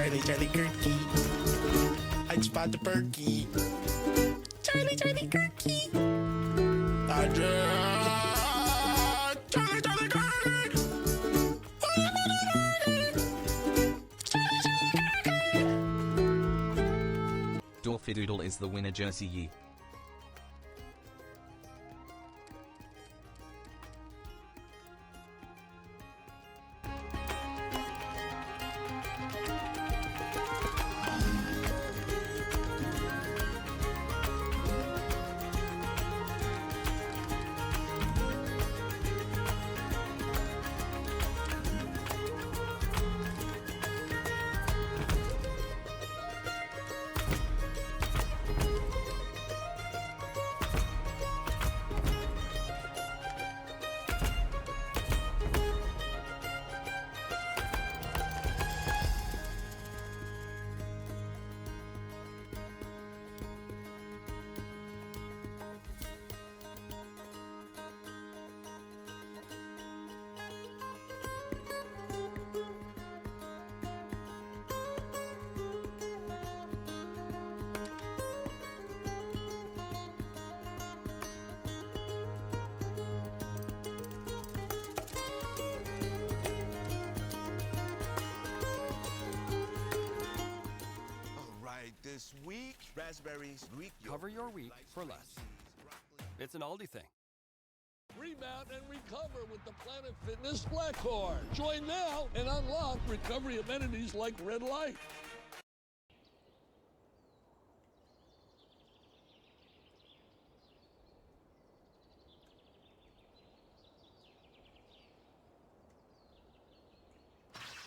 Charlie Kirky. I'd spot the perky. Charlie Kirky. Charlie Kirky. Dorfidoodle is the winner, Jersey Yee. This week, raspberries, Greek yogurt. Cover your week for less. It's an Aldi thing. Remount and recover with the Planet Fitness Black Card. Join now and unlock recovery amenities like Red Light.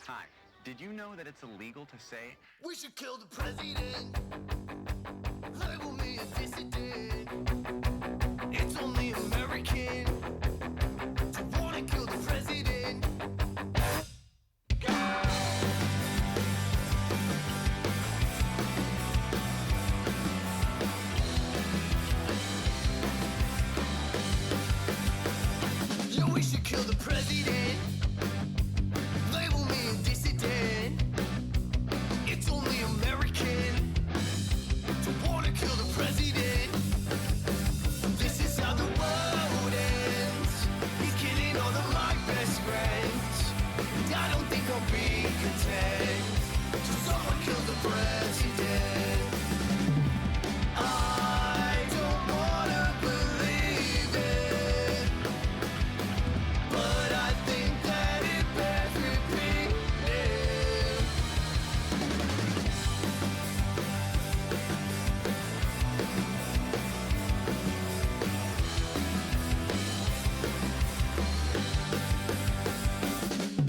Hi. Did you know that it's illegal to say, "We should kill the president"? Label me a dissident. It's only American to wanna kill the president. Yo, we should kill the president. Label me a dissident. It's only American to wanna kill the president. This is how the world ends. He's killing all of my best friends. And I don't think I'll be content. So someone kill the president. I don't wanna believe it, but I think that it bears repeating.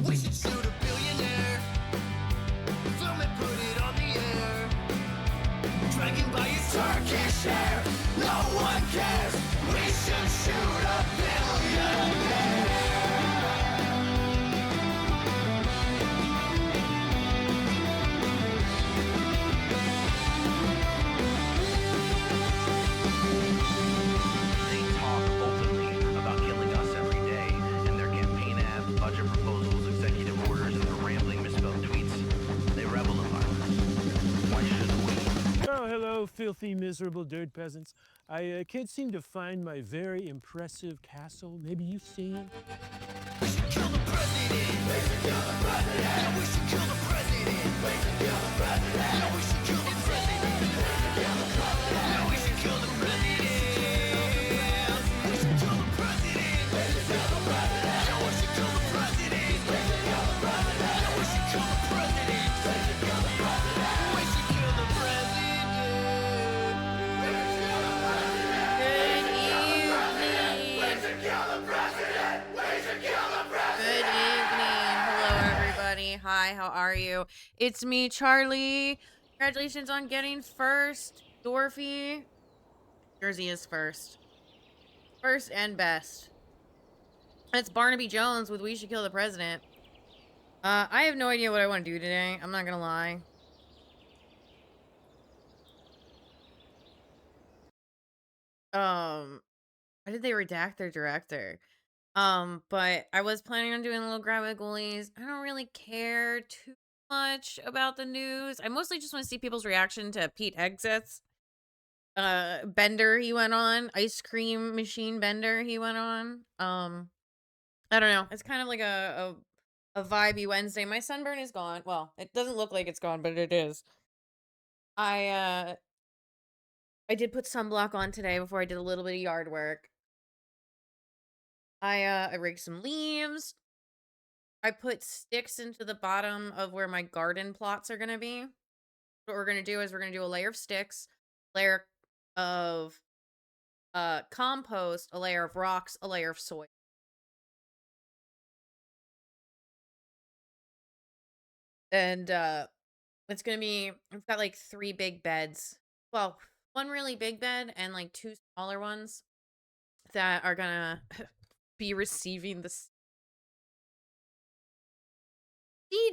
We should shoot a billionaire, film and put it on the air. Dragging by his Turkish hair, no one cares. We should shoot a billionaire. they talk openly about killing us every day, and their campaign ads, budget proposals, executive orders, and their rambling misspelled tweets, they revel in violence. Why shouldn't we? Oh, hello, filthy, miserable dirt peasants. I can't seem to find my very impressive castle. Maybe you've seen it? We should kill the president. We should kill the president. Yeah, we should kill the president. We should kill the president. Yeah, we should kill the president. We should kill the president. Yeah, we should kill the president. We should kill the president. We should kill the president. Yeah, we should kill the president. We should kill the president. Yeah, we should kill the president. We should kill the president. We should kill the president. We should kill the president. Good evening. We should kill the president. We should kill the president. Good evening. Hello, everybody. Hi, how are you? It's me, Charlie. Congratulations on getting first. Dorfy. Jersey is first. First and best. It's Barnaby Jones with We Should Kill the President. I have no idea what I want to do today. I'm not gonna lie. Why did they redact their director? But I was planning on doing a little grab at Ghoulies. I don't really care too much about the news. I mostly just want to see people's reaction to Pete Hegseth's bender he went on, ice cream machine bender he went on. I don't know. It's kind of like a vibey Wednesday. My sunburn is gone. Well, it doesn't look like it's gone, but it is. I did put sunblock on today before I did a little bit of yard work. I raked some leaves. I put sticks into the bottom of where my garden plots are gonna be. What we're gonna do is we're gonna do a layer of sticks, layer of compost, a layer of rocks, a layer of soil. And it's gonna be, I've got like 3 big beds. Well, one really big bed and like 2 smaller ones that are gonna be receiving the seed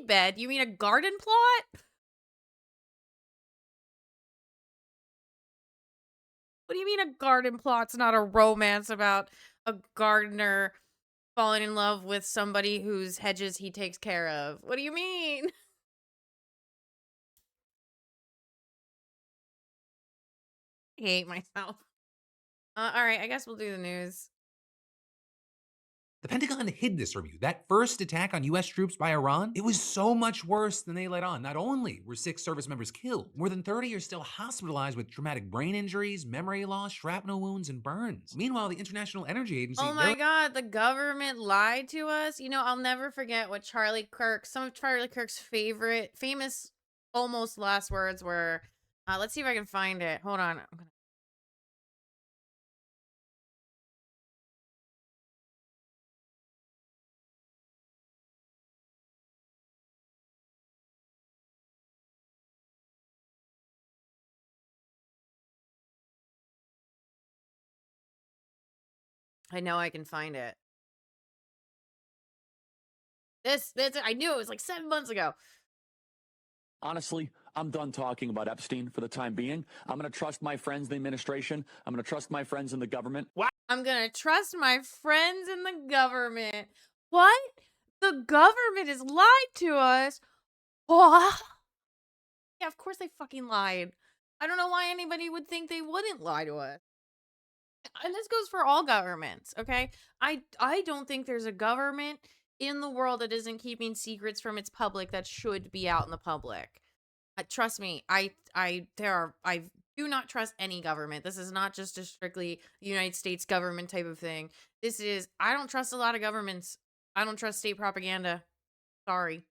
bed. You mean a garden plot? What do you mean a garden plot's not a romance about a gardener falling in love with somebody whose hedges he takes care of? What do you mean? I hate myself. All right, I guess we'll do the news. The Pentagon hid this from you. That first attack on US troops by Iran, it was so much worse than they let on. Not only were 6 service members killed, more than 30 are still hospitalized with traumatic brain injuries, memory loss, shrapnel wounds, and burns. Meanwhile, the International Energy Agency... Oh my God, the government lied to us. You know, I'll never forget what some of Charlie Kirk's famous, almost last words were. Let's see if I can find it. Hold on. I know I can find it. I knew it was like 7 months ago. Honestly, I'm done talking about Epstein for the time being. I'm going to trust my friends in the administration. I'm going to trust my friends in the government. I'm going to trust my friends in the government. What? The government has lied to us? What? Yeah, of course they fucking lied. I don't know why anybody would think they wouldn't lie to us. And this goes for all governments, okay? I don't think there's a government in the world that isn't keeping secrets from its public that should be out in the public. Trust me, I do not trust any government. This is not just a strictly United States government type of thing. I don't trust a lot of governments. I don't trust state propaganda. Sorry.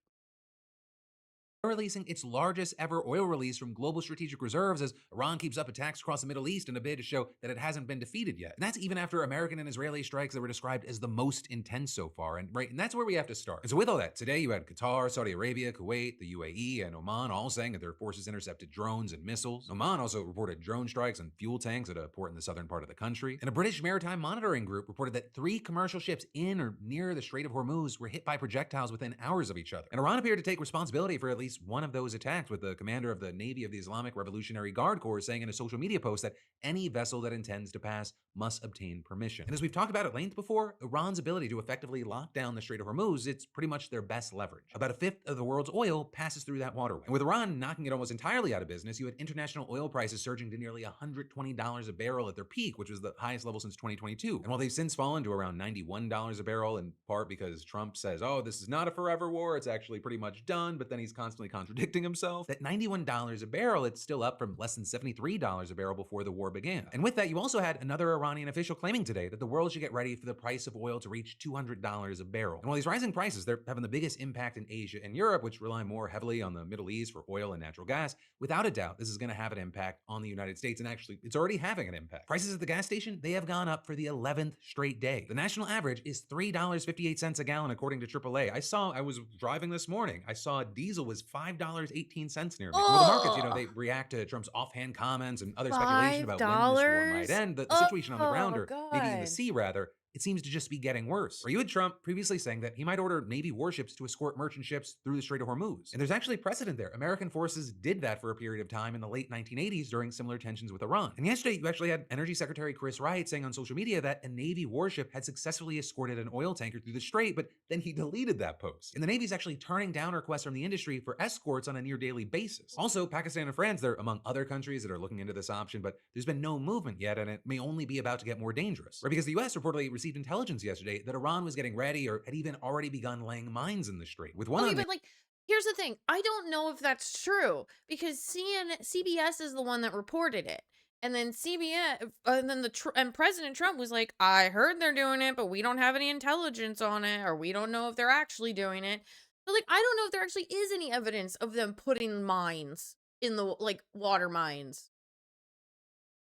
Releasing its largest ever oil release from global strategic reserves as Iran keeps up attacks across the Middle East in a bid to show that it hasn't been defeated yet. And that's even after American and Israeli strikes that were described as the most intense so far. And that's where we have to start. And so with all that, today you had Qatar, Saudi Arabia, Kuwait, the UAE, and Oman all saying that their forces intercepted drones and missiles. Oman also reported drone strikes and fuel tanks at a port in the southern part of the country. And a British maritime monitoring group reported that 3 commercial ships in or near the Strait of Hormuz were hit by projectiles within hours of each other. And Iran appeared to take responsibility for at least one of those attacks, with the commander of the Navy of the Islamic Revolutionary Guard Corps saying in a social media post that any vessel that intends to pass must obtain permission. And as we've talked about at length before, Iran's ability to effectively lock down the Strait of Hormuz, it's pretty much their best leverage. About 1/5 of the world's oil passes through that waterway. And with Iran knocking it almost entirely out of business, you had international oil prices surging to nearly $120 a barrel at their peak, which was the highest level since 2022. And while they've since fallen to around $91 a barrel, in part because Trump says, oh, this is not a forever war, it's actually pretty much done, but then he's constantly contradicting himself, that $91 a barrel, it's still up from less than $73 a barrel before the war began. And with that, you also had another Iranian official claiming today that the world should get ready for the price of oil to reach $200 a barrel. And while these rising prices, they're having the biggest impact in Asia and Europe, which rely more heavily on the Middle East for oil and natural gas, without a doubt, this is going to have an impact on the United States, and actually, it's already having an impact. Prices at the gas station, they have gone up for the 11th straight day. The national average is $3.58 a gallon, according to AAA. I was driving this morning, I saw diesel was $5.18 near me. Well, the markets, they react to Trump's offhand comments and other speculation about when this war might end. The situation on the ground, or maybe in the sea rather, it seems to just be getting worse. Or you had Trump previously saying that he might order Navy warships to escort merchant ships through the Strait of Hormuz. And there's actually precedent there. American forces did that for a period of time in the late 1980s during similar tensions with Iran. And yesterday, you actually had Energy Secretary Chris Wright saying on social media that a Navy warship had successfully escorted an oil tanker through the strait, but then he deleted that post. And the Navy's actually turning down requests from the industry for escorts on a near daily basis. Also, Pakistan and France, they're among other countries that are looking into this option, but there's been no movement yet, and it may only be about to get more dangerous. Right? Because the US reportedly received intelligence yesterday that Iran was getting ready or had even already begun laying mines in the strait. With one Okay, but like, here's the thing. I don't know if that's true because CBS is the one that reported it. And then CBS, and then and President Trump was like, I heard they're doing it, but we don't have any intelligence on it, or we don't know if they're actually doing it. So like, I don't know if there actually is any evidence of them putting mines in the, like, water mines.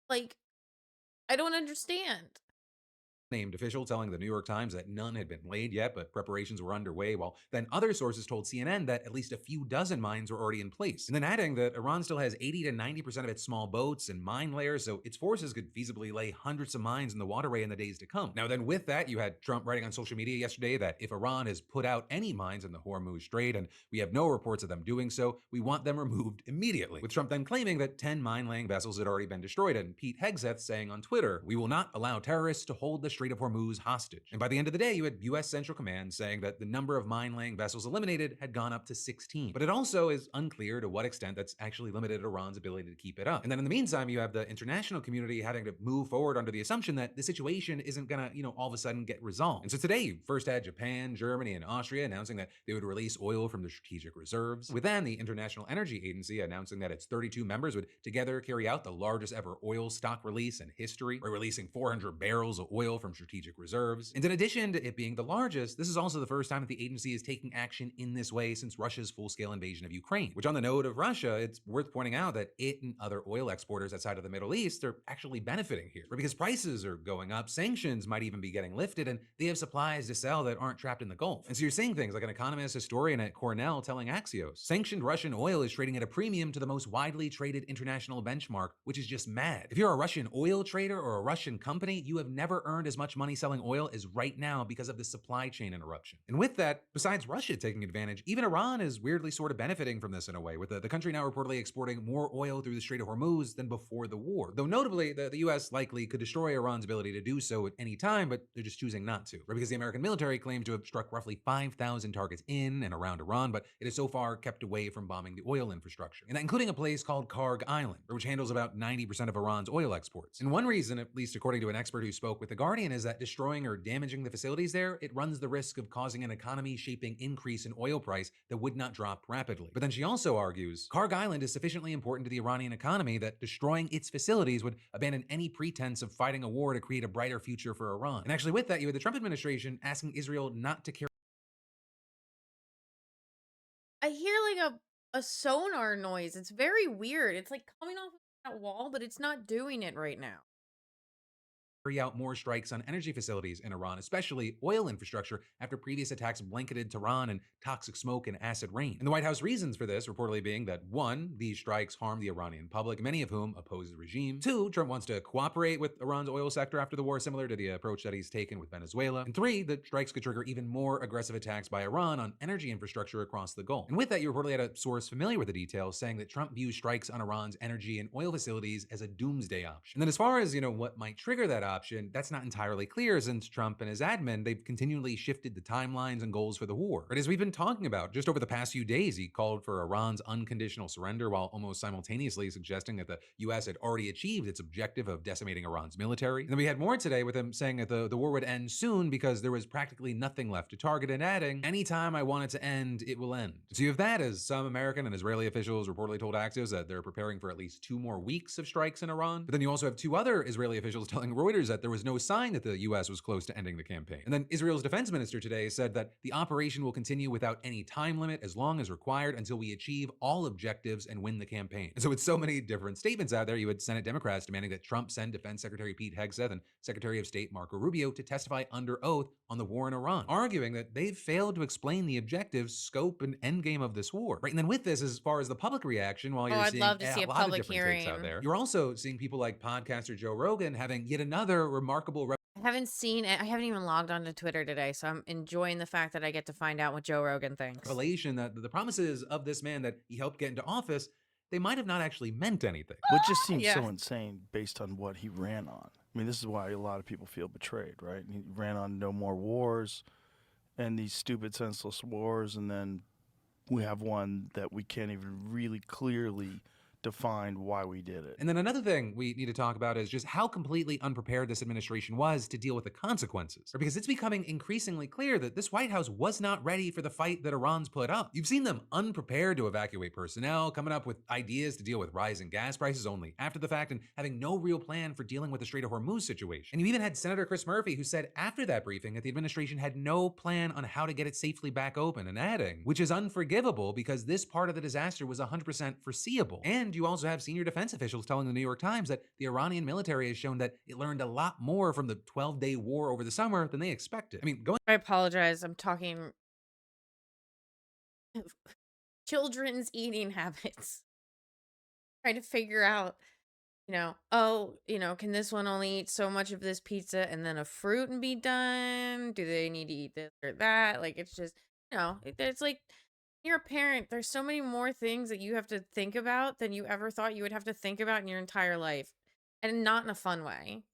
Like, I don't understand. named official telling the New York Times that none had been laid yet, but preparations were underway, while then other sources told CNN that at least a few dozen mines were already in place. And then adding that Iran still has 80 to 90% of its small boats and mine layers, so its forces could feasibly lay hundreds of mines in the waterway in the days to come. Now then with that, you had Trump writing on social media yesterday that if Iran has put out any mines in the Hormuz Strait, and we have no reports of them doing so, we want them removed immediately. With Trump then claiming that 10 mine-laying vessels had already been destroyed, and Pete Hegseth saying on Twitter, we will not allow terrorists to hold the Strait of Hormuz hostage. And by the end of the day, you had US Central Command saying that the number of mine-laying vessels eliminated had gone up to 16. But it also is unclear to what extent that's actually limited Iran's ability to keep it up. And then in the meantime, you have the international community having to move forward under the assumption that the situation isn't gonna, all of a sudden get resolved. And so today, you first had Japan, Germany, and Austria announcing that they would release oil from the strategic reserves. With then, the International Energy Agency announcing that its 32 members would together carry out the largest ever oil stock release in history, by releasing 400 barrels of oil from strategic reserves. And in addition to it being the largest, this is also the first time that the agency is taking action in this way since Russia's full-scale invasion of Ukraine. Which, on the note of Russia, it's worth pointing out that it and other oil exporters outside of the Middle East are actually benefiting here. Because prices are going up, sanctions might even be getting lifted, and they have supplies to sell that aren't trapped in the Gulf. And so you're seeing things like an economist historian at Cornell telling Axios, sanctioned Russian oil is trading at a premium to the most widely traded international benchmark, which is just mad. If you're a Russian oil trader or a Russian company, you have never earned as much money selling oil as right now because of the supply chain interruption. And with that, besides Russia taking advantage, even Iran is weirdly sort of benefiting from this in a way, with the country now reportedly exporting more oil through the Strait of Hormuz than before the war. Though notably, the US likely could destroy Iran's ability to do so at any time, but they're just choosing not to. Right? Because the American military claimed to have struck roughly 5,000 targets in and around Iran, but it has so far kept away from bombing the oil infrastructure. And that including a place called Karg Island, which handles about 90% of Iran's oil exports. And one reason, at least according to an expert who spoke with The Guardian, is that destroying or damaging the facilities there, it runs the risk of causing an economy-shaping increase in oil price that would not drop rapidly. But then she also argues, Karg Island is sufficiently important to the Iranian economy that destroying its facilities would abandon any pretense of fighting a war to create a brighter future for Iran. And actually with that, you had the Trump administration asking Israel not to carry I hear like a sonar noise. It's very weird. It's like coming off of that wall, but it's not doing it right now. out more strikes on energy facilities in Iran, especially oil infrastructure, after previous attacks blanketed Tehran in toxic smoke and acid rain. And the White House reasons for this reportedly being that 1, these strikes harm the Iranian public, many of whom oppose the regime. 2, Trump wants to cooperate with Iran's oil sector after the war, similar to the approach that he's taken with Venezuela. And 3, the strikes could trigger even more aggressive attacks by Iran on energy infrastructure across the Gulf. And with that, you reportedly had a source familiar with the details saying that Trump views strikes on Iran's energy and oil facilities as a doomsday option. And then as far as, what might trigger that option, that's not entirely clear since Trump and his admin, they've continually shifted the timelines and goals for the war. But as we've been talking about, just over the past few days, he called for Iran's unconditional surrender while almost simultaneously suggesting that the US had already achieved its objective of decimating Iran's military. And then we had more today with him saying that the war would end soon because there was practically nothing left to target, and adding, anytime I want it to end, it will end. So you have that as some American and Israeli officials reportedly told Axios that they're preparing for at least 2 more weeks of strikes in Iran. But then you also have 2 other Israeli officials telling Reuters that there was no sign that the US was close to ending the campaign. And then Israel's defense minister today said that the operation will continue without any time limit as long as required until we achieve all objectives and win the campaign. And so with so many different statements out there, you had Senate Democrats demanding that Trump send Defense Secretary Pete Hegseth and Secretary of State Marco Rubio to testify under oath on the war in Iran, arguing that they've failed to explain the objectives, scope, and endgame of this war. Right, and then with this, as far as the public reaction, while you're I'd seeing love to see a lot of public different takes out hearing. there, you're also seeing people like podcaster Joe Rogan having yet another another remarkable I haven't seen it. I haven't even logged onto Twitter today, so I'm enjoying the fact that I get to find out what Joe Rogan thinks. revelation that the promises of this man that he helped get into office, they might have not actually meant anything. Which just seems Yeah. so insane based on what he ran on. I mean, this is why a lot of people feel betrayed, right? He ran on no more wars and these stupid, senseless wars, and then we have one that we can't even really clearly define why we did it. And then another thing we need to talk about is just how completely unprepared this administration was to deal with the consequences. Because it's becoming increasingly clear that this White House was not ready for the fight that Iran's put up. You've seen them unprepared to evacuate personnel, coming up with ideas to deal with rising gas prices only after the fact, and having no real plan for dealing with the Strait of Hormuz situation. And you even had Senator Chris Murphy, who said after that briefing that the administration had no plan on how to get it safely back open, and adding, which is unforgivable because this part of the disaster was 100% foreseeable. And you also have senior defense officials telling the New York Times that the Iranian military has shown that it learned a lot more from the 12-day war over the summer than they expected. I mean, I apologize. I'm talking children's eating habits. Trying to figure out, can this one only eat so much of this pizza and then a fruit and be done? Do they need to eat this or that? Like, it's just, it's like, you're a parent. There's so many more things that you have to think about than you ever thought you would have to think about in your entire life, and not in a fun way.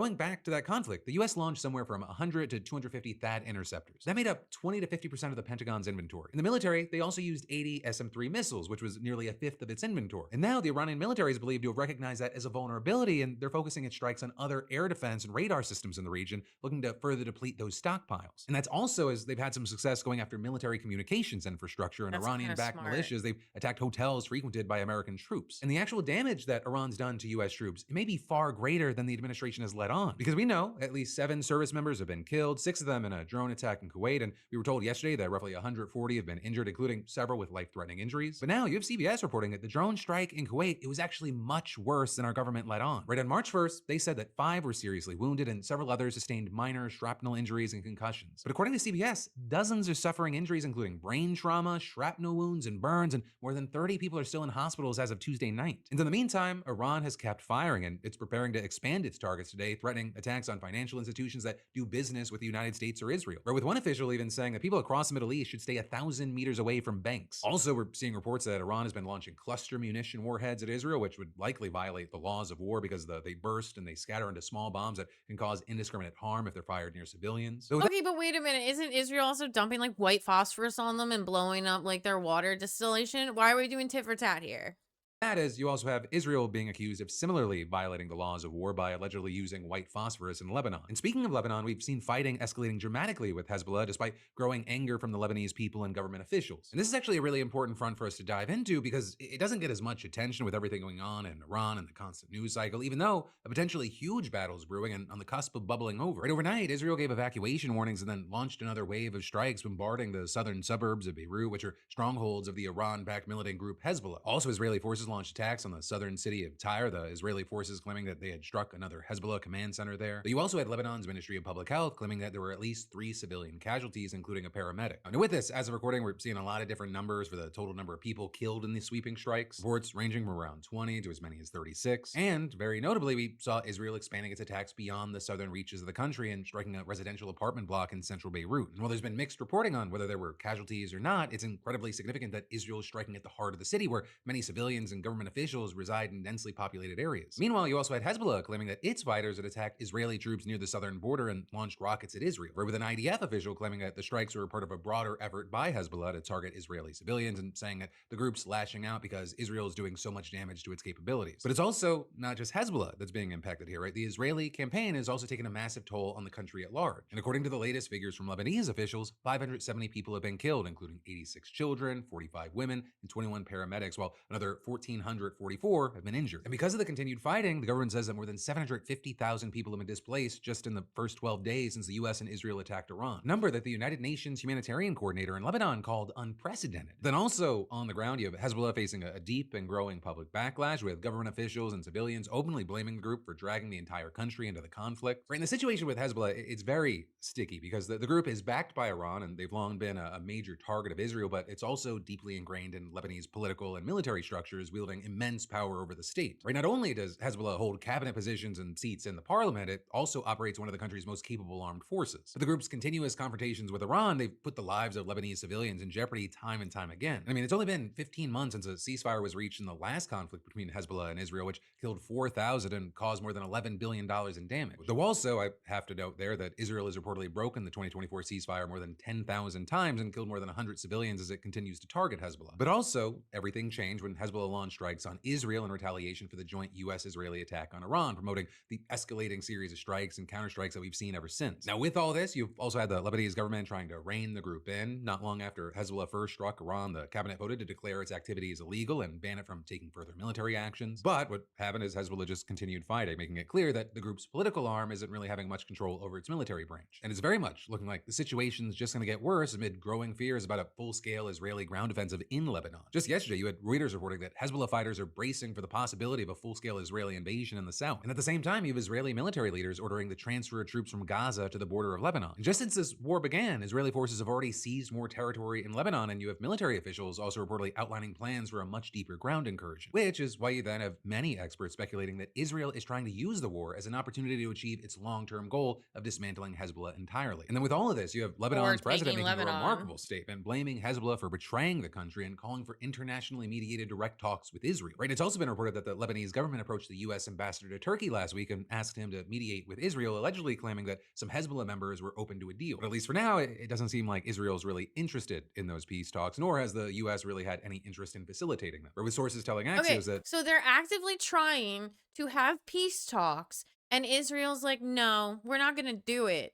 Going back to that conflict, the US launched somewhere from 100 to 250 THAAD interceptors. That made up 20 to 50% of the Pentagon's inventory. In the military, they also used 80 SM-3 missiles, which was nearly a fifth of its inventory. And now the Iranian military is believed to have recognized that as a vulnerability, and they're focusing its strikes on other air defense and radar systems in the region, looking to further deplete those stockpiles. And that's also as they've had some success going after military communications infrastructure and That's Iranian-backed kinda smart. militias. They've attacked hotels frequented by American troops. And the actual damage that Iran's done to US troops, it may be far greater than the administration has let on. Because we know at least 7 service members have been killed, 6 of them in a drone attack in Kuwait, and we were told yesterday that roughly 140 have been injured, including several with life-threatening injuries. But now you have CBS reporting that the drone strike in Kuwait, it was actually much worse than our government let on. Right on March 1st, they said that 5 were seriously wounded and several others sustained minor shrapnel injuries and concussions. But according to CBS, dozens are suffering injuries including brain trauma, shrapnel wounds, and burns, and more than 30 people are still in hospitals as of Tuesday night. And in the meantime, Iran has kept firing, and it's preparing to expand its targets today, threatening attacks on financial institutions that do business with the United States or Israel. Or with one official even saying that people across the Middle East should stay 1,000 meters away from banks. Also, we're seeing reports that Iran has been launching cluster munition warheads at Israel, which would likely violate the laws of war because they burst and they scatter into small bombs that can cause indiscriminate harm if they're fired near civilians. Okay, but wait a minute. Isn't Israel also dumping like white phosphorus on them and blowing up like their water distillation? Why are we doing tit for tat here? That is, you also have Israel being accused of similarly violating the laws of war by allegedly using white phosphorus in Lebanon. And speaking of Lebanon, we've seen fighting escalating dramatically with Hezbollah despite growing anger from the Lebanese people and government officials. And this is actually a really important front for us to dive into because it doesn't get as much attention with everything going on in Iran and the constant news cycle, even though a potentially huge battle is brewing and on the cusp of bubbling over. Right overnight, Israel gave evacuation warnings and then launched another wave of strikes bombarding the southern suburbs of Beirut, which are strongholds of the Iran-backed militant group Hezbollah. Also, Israeli forces launched attacks on the southern city of Tyre, the Israeli forces claiming that they had struck another Hezbollah command center there. But you also had Lebanon's Ministry of Public Health claiming that there were at least 3 civilian casualties, including a paramedic. Now with this, as of recording, we're seeing a lot of different numbers for the total number of people killed in these sweeping strikes. Reports ranging from around 20 to as many as 36. And very notably, we saw Israel expanding its attacks beyond the southern reaches of the country and striking a residential apartment block in central Beirut. And while there's been mixed reporting on whether there were casualties or not, it's incredibly significant that Israel is striking at the heart of the city where many civilians and government officials reside in densely populated areas. Meanwhile, you also had Hezbollah claiming that its fighters had attacked Israeli troops near the southern border and launched rockets at Israel, or with an IDF official claiming that the strikes were part of a broader effort by Hezbollah to target Israeli civilians and saying that the group's lashing out because Israel is doing so much damage to its capabilities. But it's also not just Hezbollah that's being impacted here, right? The Israeli campaign has also taken a massive toll on the country at large. And according to the latest figures from Lebanese officials, 570 people have been killed, including 86 children, 45 women, and 21 paramedics, while another 1,444 have been injured. And because of the continued fighting, the government says that more than 750,000 people have been displaced just in the first 12 days since the US and Israel attacked Iran, a number that the United Nations humanitarian coordinator in Lebanon called unprecedented. Then also on the ground, you have Hezbollah facing a deep and growing public backlash, with government officials and civilians openly blaming the group for dragging the entire country into the conflict. Right, and the situation with Hezbollah, it's very sticky because the group is backed by Iran and they've long been a major target of Israel, but it's also deeply ingrained in Lebanese political and military structures, wielding immense power over the state. Right? Not only does Hezbollah hold cabinet positions and seats in the parliament, it also operates one of the country's most capable armed forces. With the group's continuous confrontations with Iran, they've put the lives of Lebanese civilians in jeopardy time and time again. I mean, it's only been 15 months since a ceasefire was reached in the last conflict between Hezbollah and Israel, which killed 4,000 and caused more than $11 billion in damage. Though also, I have to note there that Israel has reportedly broken the 2024 ceasefire more than 10,000 times and killed more than 100 civilians as it continues to target Hezbollah. But also, everything changed when Hezbollah launched strikes on Israel in retaliation for the joint US-Israeli attack on Iran, promoting the escalating series of strikes and counterstrikes that we've seen ever since. Now, with all this, you've also had the Lebanese government trying to rein the group in. Not long after Hezbollah first struck Iran, the cabinet voted to declare its activities illegal and ban it from taking further military actions. But what happened is Hezbollah just continued fighting, making it clear that the group's political arm isn't really having much control over its military branch. And it's very much looking like the situation's just going to get worse amid growing fears about a full-scale Israeli ground offensive in Lebanon. Just yesterday, you had Reuters reporting that Hezbollah fighters are bracing for the possibility of a full-scale Israeli invasion in the south. And at the same time, you have Israeli military leaders ordering the transfer of troops from Gaza to the border of Lebanon. And just since this war began, Israeli forces have already seized more territory in Lebanon, and you have military officials also reportedly outlining plans for a much deeper ground incursion. Which is why you then have many experts speculating that Israel is trying to use the war as an opportunity to achieve its long-term goal of dismantling Hezbollah entirely. And then with all of this, you have Lebanon's president making a remarkable statement, blaming Hezbollah for betraying the country and calling for internationally mediated direct talks with Israel. Right? It's also been reported that the Lebanese government approached the U.S. ambassador to Turkey last week and asked him to mediate with Israel, allegedly claiming that some Hezbollah members were open to a deal. But at least for now, it doesn't seem like Israel's really interested in those peace talks, nor has the U.S. really had any interest in facilitating them. Or with sources telling Axios that... So they're actively trying to have peace talks, and Israel's like, no, we're not going to do it.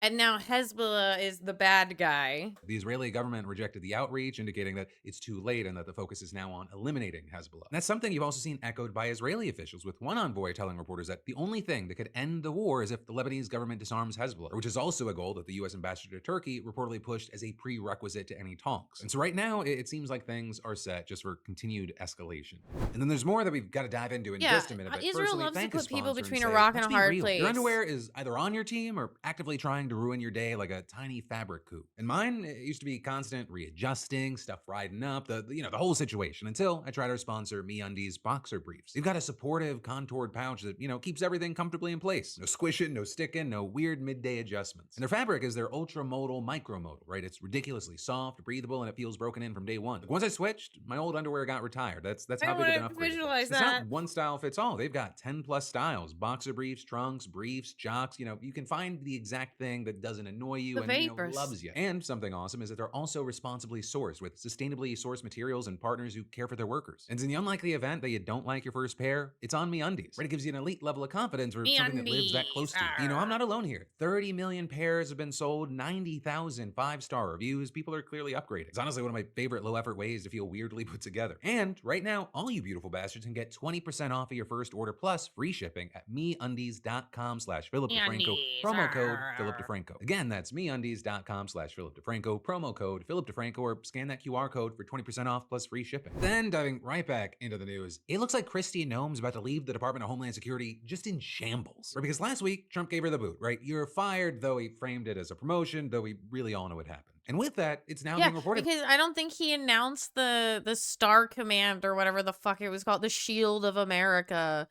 And now Hezbollah is the bad guy. The Israeli government rejected the outreach, indicating that it's too late and that the focus is now on eliminating Hezbollah. And that's something you've also seen echoed by Israeli officials, with one envoy telling reporters that the only thing that could end the war is if the Lebanese government disarms Hezbollah, which is also a goal that the U.S. ambassador to Turkey reportedly pushed as a prerequisite to any talks. And so right now, it seems like things are set just for continued escalation. And then there's more that we've got to dive into in just a minute. But Israel loves to put people between a rock and a hard place. Your underwear is either on your team or actively trying to ruin your day like a tiny fabric coup. And mine, it used to be constant readjusting, stuff riding up, the whole situation, until I tried our sponsor, MeUndies boxer briefs. They've got a supportive, contoured pouch that, keeps everything comfortably in place. No squishing, no sticking, no weird midday adjustments. And their fabric is their ultra-modal micromodal, right? It's ridiculously soft, breathable, and it feels broken in from day one. Like, once I switched, my old underwear got retired. That's how big of an upgrade. Visualize it's not one style fits all. They've got 10 plus styles: boxer briefs, trunks, briefs, jocks. You can find the exact thing that doesn't annoy you and loves you. And something awesome is that they're also responsibly sourced with sustainably sourced materials and partners who care for their workers. And in the unlikely event that you don't like your first pair, it's on MeUndies. Right? It gives you an elite level of confidence for something that lives that close to you. I'm not alone here. 30 million pairs have been sold, 90,000 5-star reviews. People are clearly upgrading. It's honestly one of my favorite low-effort ways to feel weirdly put together. And right now, all you beautiful bastards can get 20% off of your first order plus free shipping at MeUndies.com/PhilipDeFranco, promo code PhilipDeFranco. Again, that's MeUndies.com/PhilipDeFranco, promo code PhilipDeFranco, or scan that QR code for 20% off plus free shipping. Then diving right back into the news, it looks like Kristi Noem's about to leave the Department of Homeland Security just in shambles. Right? Because last week, Trump gave her the boot, right? You're fired, though he framed it as a promotion, though we really all know what happened. And with that, it's now being reported. Because I don't think he announced the Star Command or whatever the fuck it was called, the Shield of America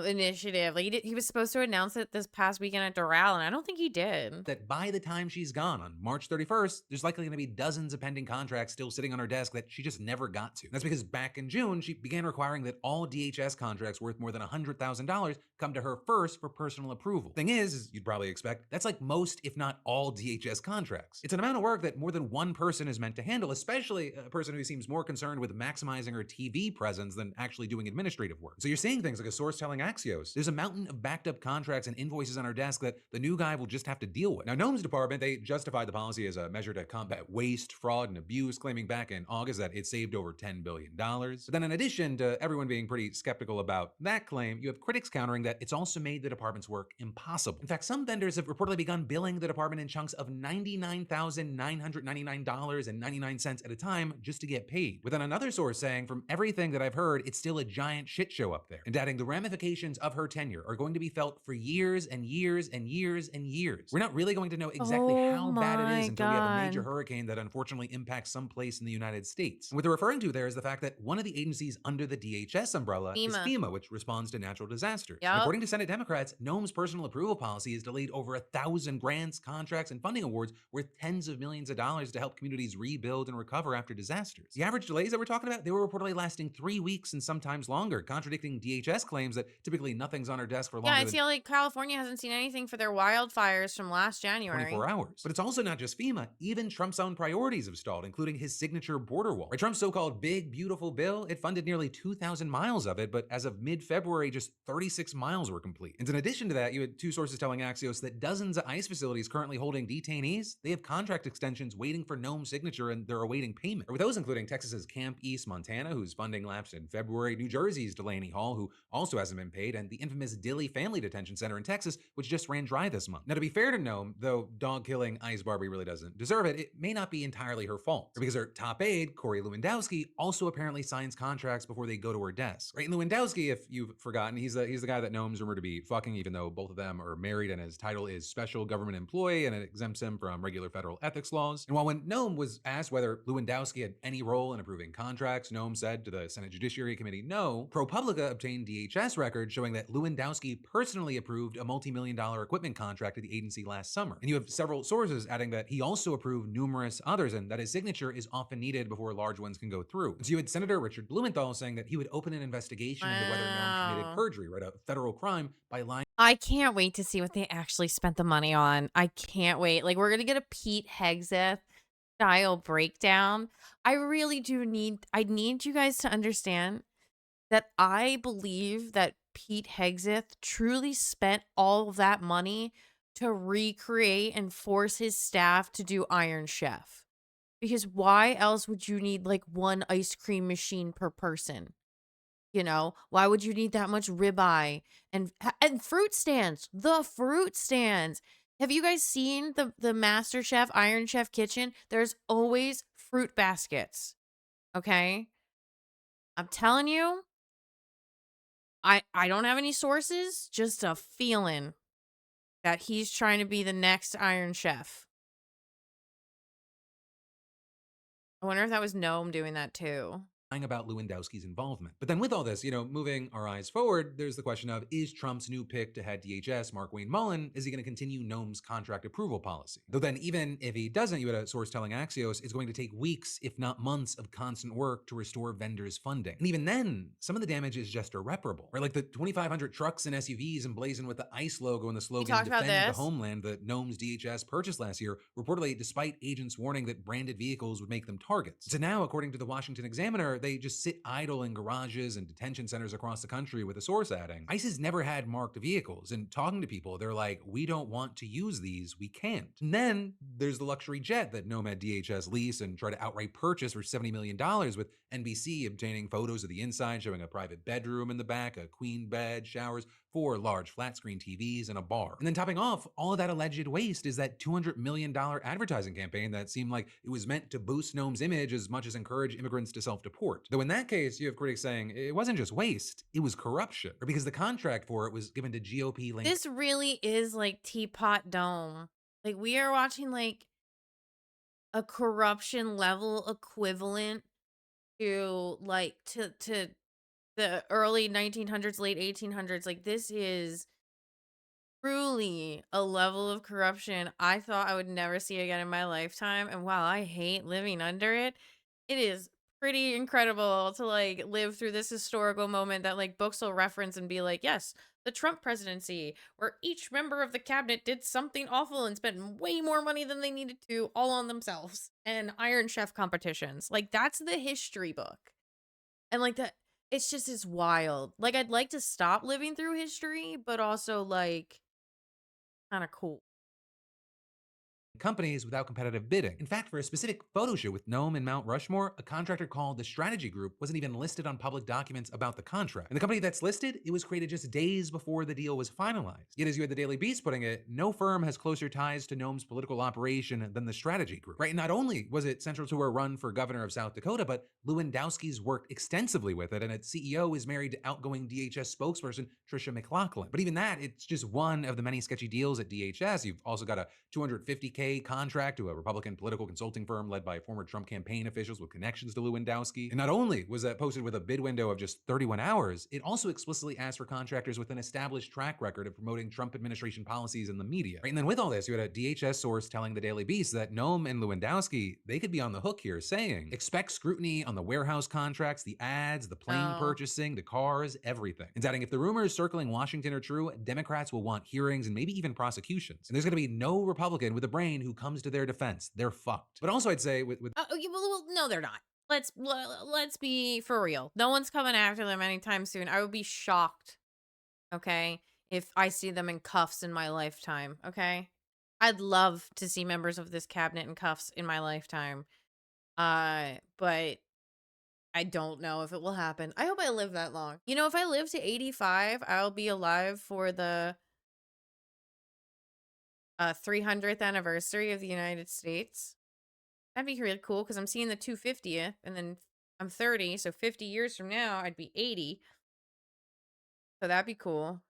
initiative. Like he was supposed to announce it this past weekend at Doral, and I don't think he did. That by the time she's gone on March 31st, there's likely going to be dozens of pending contracts still sitting on her desk that she just never got to. That's because back in June, she began requiring that all DHS contracts worth more than $100,000 come to her first for personal approval. Thing is, as you'd probably expect, that's like most, if not all, DHS contracts. It's an amount of work that more than one person is meant to handle, especially a person who seems more concerned with maximizing her TV presence than actually doing administrative work. So you're seeing things like a source telling Axios there's a mountain of backed up contracts and invoices on her desk that the new guy will just have to deal with. Now, Noem's department, they justified the policy as a measure to combat waste, fraud, and abuse, claiming back in August that it saved over $10 billion. But then in addition to everyone being pretty skeptical about that claim, you have critics countering that it's also made the department's work impossible. In fact, some vendors have reportedly begun billing the department in chunks of $99,999.99 at a time just to get paid. With then another source saying, from everything that I've heard, it's still a giant shit show up there. And adding the ramifications ramifications of her tenure are going to be felt for years and years and years and years. We're not really going to know exactly Oh how bad it is my until we have a major God. hurricane that unfortunately impacts some place in the United States. And what they're referring to there is the fact that one of the agencies under the DHS umbrella is FEMA. FEMA, which responds to natural disasters. And Yep. according to Senate Democrats, Nome's personal approval policy has delayed over 1,000 grants, contracts, and funding awards worth tens of millions of dollars to help communities rebuild and recover after disasters. The average delays that we're talking about, they were reportedly lasting 3 weeks and sometimes longer, contradicting DHS claims that typically nothing's on our desk for Yeah, longer I than feel like California hasn't seen anything for their wildfires from last January. 24 hours. But it's also not just FEMA. Even Trump's own priorities have stalled, including his signature border wall. Right, Trump's so-called big, beautiful bill, it funded nearly 2,000 miles of it, but as of mid-February, just 36 miles were complete. And in addition to that, you had two sources telling Axios that dozens of ICE facilities currently holding detainees, they have contract extensions waiting for Nome's signature and they're awaiting payment. Or with those including Texas's Camp East, Montana, whose funding lapsed in February, New Jersey's Delaney Hall, who also hasn't been paid, and the infamous Dilley Family Detention Center in Texas, which just ran dry this month. Now, to be fair to Nome, though dog-killing Ice Barbie really doesn't deserve it, it may not be entirely her fault. Because her top aide, Corey Lewandowski, also apparently signs contracts before they go to her desk. Right, and Lewandowski, if you've forgotten, he's the guy that Nome's rumored to be fucking, even though both of them are married, and his title is Special Government Employee, and it exempts him from regular federal ethics laws. And while when Nome was asked whether Lewandowski had any role in approving contracts, Nome said to the Senate Judiciary Committee, no. ProPublica obtained DHS records showing that Lewandowski personally approved a multi-million-dollar equipment contract at the agency last summer. And you have several sources adding that he also approved numerous others, and that his signature is often needed before large ones can go through. And so you had Senator Richard Blumenthal saying that he would open an investigation into whether Nome committed perjury, right, a federal crime, by lying. I can't wait to see what they actually spent the money on. I can't wait. Like, we're gonna get a Pete Hegseth style breakdown. I really do I need you guys to understand that I believe that Pete Hegseth truly spent all of that money to recreate and force his staff to do Iron Chef. Because why else would you need like one ice cream machine per person? You know, why would you need that much ribeye and fruit stands? The fruit stands. Have you guys seen the Master Chef Iron Chef kitchen? There's always fruit baskets. Okay? I'm telling you, I don't have any sources, just a feeling that he's trying to be the next Iron Chef. I wonder if that was Nome doing that too. About Lewandowski's involvement. But then with all this, moving our eyes forward, there's the question of, is Trump's new pick to head DHS, Markwayne Mullin, is he going to continue Nome's contract approval policy? Though then, even if he doesn't, you had a source telling Axios, it's going to take weeks, if not months, of constant work to restore vendors' funding. And even then, some of the damage is just irreparable, right? Like the 2,500 trucks and SUVs emblazoned with the ICE logo and the slogan, defend the homeland, that Nome's DHS purchased last year, reportedly despite agents warning that branded vehicles would make them targets. So now, according to the Washington Examiner, they just sit idle in garages and detention centers across the country, with a source adding, ICE has never had marked vehicles, and talking to people, they're like, we don't want to use these, we can't. And then there's the luxury jet that Nome had DHS lease and try to outright purchase for $70 million, with NBC obtaining photos of the inside showing a private bedroom in the back, a queen bed, showers, 4 large flat screen TVs, and a bar. And then topping off all of that alleged waste is that $200 million advertising campaign that seemed like it was meant to boost Nome's image as much as encourage immigrants to self-deport. Though in that case, you have critics saying it wasn't just waste, it was corruption, or because the contract for it was given to GOP linked. This really is like Teapot Dome. Like, we are watching like a corruption level equivalent to the early 1900s, late 1800s. Like, this is truly a level of corruption I thought I would never see again in my lifetime. And while I hate living under it, it is pretty incredible to like live through this historical moment that like books will reference and be like, yes, the Trump presidency, where each member of the cabinet did something awful and spent way more money than they needed to, all on themselves, and Iron Chef competitions. Like, that's the history book. And like that, it's just as wild. Like, I'd like to stop living through history, but also like kind of cool. companies without competitive bidding. In fact, for a specific photo shoot with Nome and Mount Rushmore, a contractor called the Strategy Group wasn't even listed on public documents about the contract. And the company that's listed, it was created just days before the deal was finalized. Yet, as you had the Daily Beast putting it, no firm has closer ties to Nome's political operation than the Strategy Group. Right? And not only was it central to her run for governor of South Dakota, but Lewandowski's worked extensively with it, and its CEO is married to outgoing DHS spokesperson Tricia McLaughlin. But even that, it's just one of the many sketchy deals at DHS. You've also got a $250K contract to a Republican political consulting firm led by former Trump campaign officials with connections to Lewandowski. And not only was that posted with a bid window of just 31 hours, it also explicitly asked for contractors with an established track record of promoting Trump administration policies in the media. Right? And then with all this, you had a DHS source telling the Daily Beast that Nome and Lewandowski, they could be on the hook here, saying, expect scrutiny on the warehouse contracts, the ads, the plane purchasing, the cars, everything. And adding, if the rumors circling Washington are true, Democrats will want hearings and maybe even prosecutions. And there's going to be no Republican with a brain who comes to their defense. They're fucked. But also I'd say with well, no, they're not. Let's be for real. No one's coming after them anytime soon. I would be shocked, okay, if I see them in cuffs in my lifetime, okay? I'd love to see members of this cabinet in cuffs in my lifetime. But I don't know if it will happen. I hope I live that long. You know, if I live to 85, I'll be alive for the 300th anniversary of the United States. That'd be really cool because I'm seeing the 250th, and then I'm 30, so 50 years from now, I'd be 80. So that'd be cool.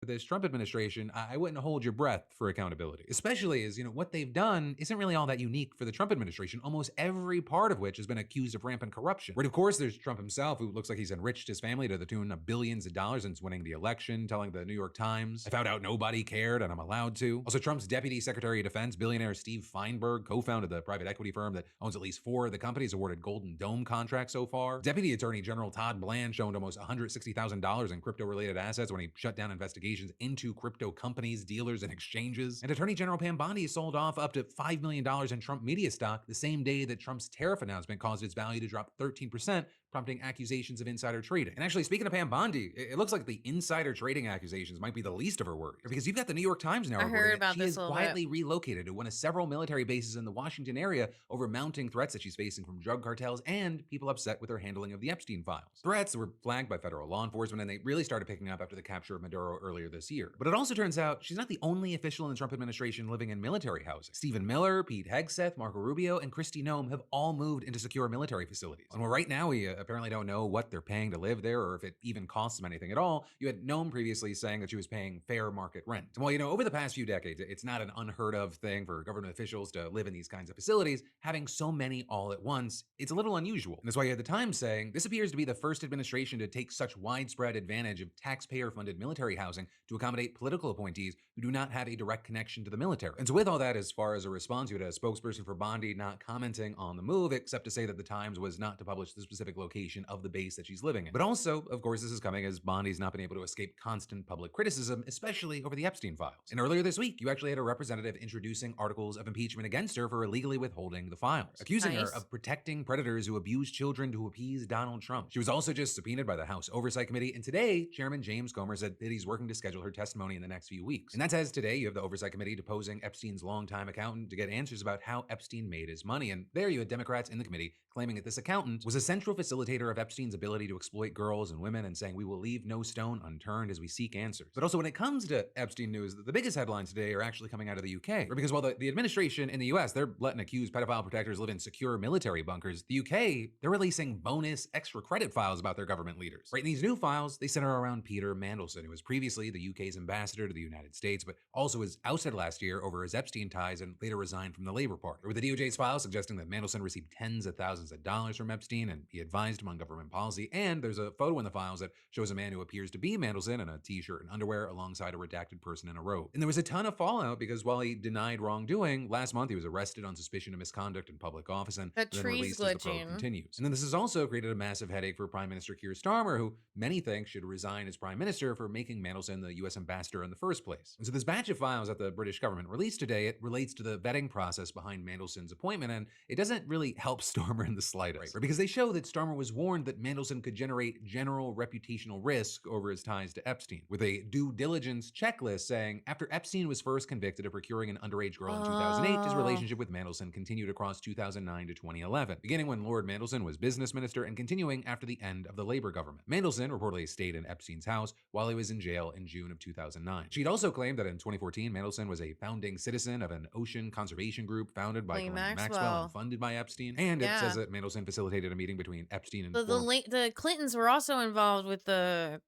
this Trump administration, I wouldn't hold your breath for accountability, especially as, what they've done isn't really all that unique for the Trump administration, almost every part of which has been accused of rampant corruption. Right, of course, there's Trump himself, who looks like he's enriched his family to the tune of billions of dollars since winning the election, telling the New York Times, I found out nobody cared and I'm allowed to. Also, Trump's Deputy Secretary of Defense, billionaire Steve Feinberg, co-founded the private equity firm that owns at least 4 of the companies awarded Golden Dome contracts so far. Deputy Attorney General Todd Blanche owned almost $160,000 in crypto-related assets when he shut down investigations into crypto companies, dealers, and exchanges. And Attorney General Pam Bondi sold off up to $5 million in Trump media stock the same day that Trump's tariff announcement caused its value to drop 13%, prompting accusations of insider trading. And actually, speaking of Pam Bondi, it looks like the insider trading accusations might be the least of her worries, because you've got the New York Times now reporting that she is quietly relocated to one of several military bases in the Washington area over mounting threats that she's facing from drug cartels and people upset with her handling of the Epstein files. Threats were flagged by federal law enforcement, and they really started picking up after the capture of Maduro earlier this year. But it also turns out she's not the only official in the Trump administration living in military housing. Stephen Miller, Pete Hegseth, Marco Rubio, and Kristi Noem have all moved into secure military facilities. And right now we apparently don't know what they're paying to live there or if it even costs them anything at all. You had Noem previously saying that she was paying fair market rent. And while, over the past few decades, it's not an unheard of thing for government officials to live in these kinds of facilities, having so many all at once, it's a little unusual. And that's why you had the Times saying, this appears to be the first administration to take such widespread advantage of taxpayer-funded military housing to accommodate political appointees who do not have a direct connection to the military. And so with all that, as far as a response, you had a spokesperson for Bondi not commenting on the move, except to say that the Times was not to publish the specific location of the base that she's living in. But also, of course, this is coming as Bondi's not been able to escape constant public criticism, especially over the Epstein files. And earlier this week, you actually had a representative introducing articles of impeachment against her for illegally withholding the files, accusing her of protecting predators who abuse children to appease Donald Trump. She was also just subpoenaed by the House Oversight Committee, and today, Chairman James Comer said that he's working to schedule her testimony in the next few weeks. And that's as today, you have the Oversight Committee deposing Epstein's longtime accountant to get answers about how Epstein made his money. And there you had Democrats in the committee claiming that this accountant was a central facilitator of Epstein's ability to exploit girls and women, and saying we will leave no stone unturned as we seek answers. But also when it comes to Epstein news, the biggest headlines today are actually coming out of the UK. Because while the administration in the US, they're letting accused pedophile protectors live in secure military bunkers, the UK, they're releasing bonus extra credit files about their government leaders. Right, in these new files, they center around Peter Mandelson, who was previously the UK's ambassador to the United States, but also was ousted last year over his Epstein ties and later resigned from the Labor Party. With the DOJ's files suggesting that Mandelson received tens of thousands of dollars from Epstein, and he advised him on government policy, and there's a photo in the files that shows a man who appears to be Mandelson in a t-shirt and underwear alongside a redacted person in a robe. And there was a ton of fallout because while he denied wrongdoing, last month he was arrested on suspicion of misconduct in public office and then released as the probe continues. And then this has also created a massive headache for Prime Minister Keir Starmer, who many think should resign as Prime Minister for making Mandelson the US ambassador in the first place. And so this batch of files that the British government released today, it relates to the vetting process behind Mandelson's appointment, and it doesn't really help Starmer in the slightest, right? Because they show that Starmer was warned that Mandelson could generate general reputational risk over his ties to Epstein, with a due diligence checklist saying after Epstein was first convicted of procuring an underage girl in 2008, his relationship with Mandelson continued across 2009 to 2011, beginning when Lord Mandelson was business minister and continuing after the end of the Labor government. Mandelson reportedly stayed in Epstein's house while he was in jail in June of 2009. She'd also claimed that in 2014, Mandelson was a founding citizen of an ocean conservation group founded by Ghislaine Ghislaine Maxwell Maxwell. and funded by Epstein. And it Yeah. says that Mandelson facilitated a meeting between Epstein and The Clintons were also involved with the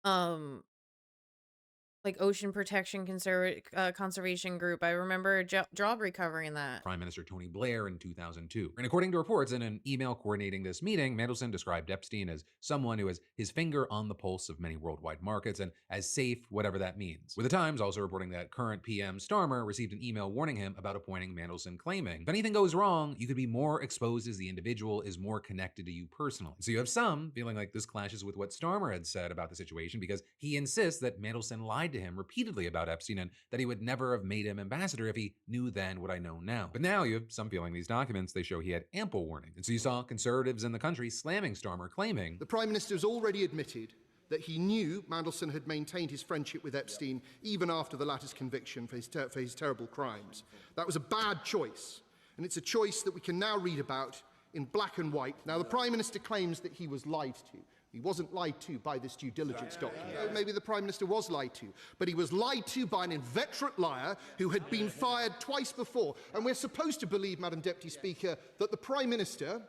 um like ocean protection conservation group. I remember Jawbreak covering that. Prime Minister Tony Blair in 2002. And according to reports in an email coordinating this meeting, Mandelson described Epstein as someone who has his finger on the pulse of many worldwide markets and as safe, whatever that means. With the Times also reporting that current PM Starmer received an email warning him about appointing Mandelson, claiming, if anything goes wrong, you could be more exposed as the individual is more connected to you personally. So you have some feeling like this clashes with what Starmer had said about the situation because he insists that Mandelson lied to him repeatedly about Epstein and that he would never have made him ambassador if he knew then what I know now. But now you have some feeling these documents, they show he had ample warning. And so you saw conservatives in the country slamming Starmer, claiming, the Prime Minister has already admitted that he knew Mandelson had maintained his friendship with Epstein even after the latter's conviction for his terrible crimes. That was a bad choice, and it's a choice that we can now read about in black and white. Now, the Prime Minister claims that he was lied to. He wasn't lied to by this due diligence document. Maybe the Prime Minister was lied to, but he was lied to by an inveterate liar who had been fired twice before. And we're supposed to believe, Madam Deputy Speaker, that the Prime Minister,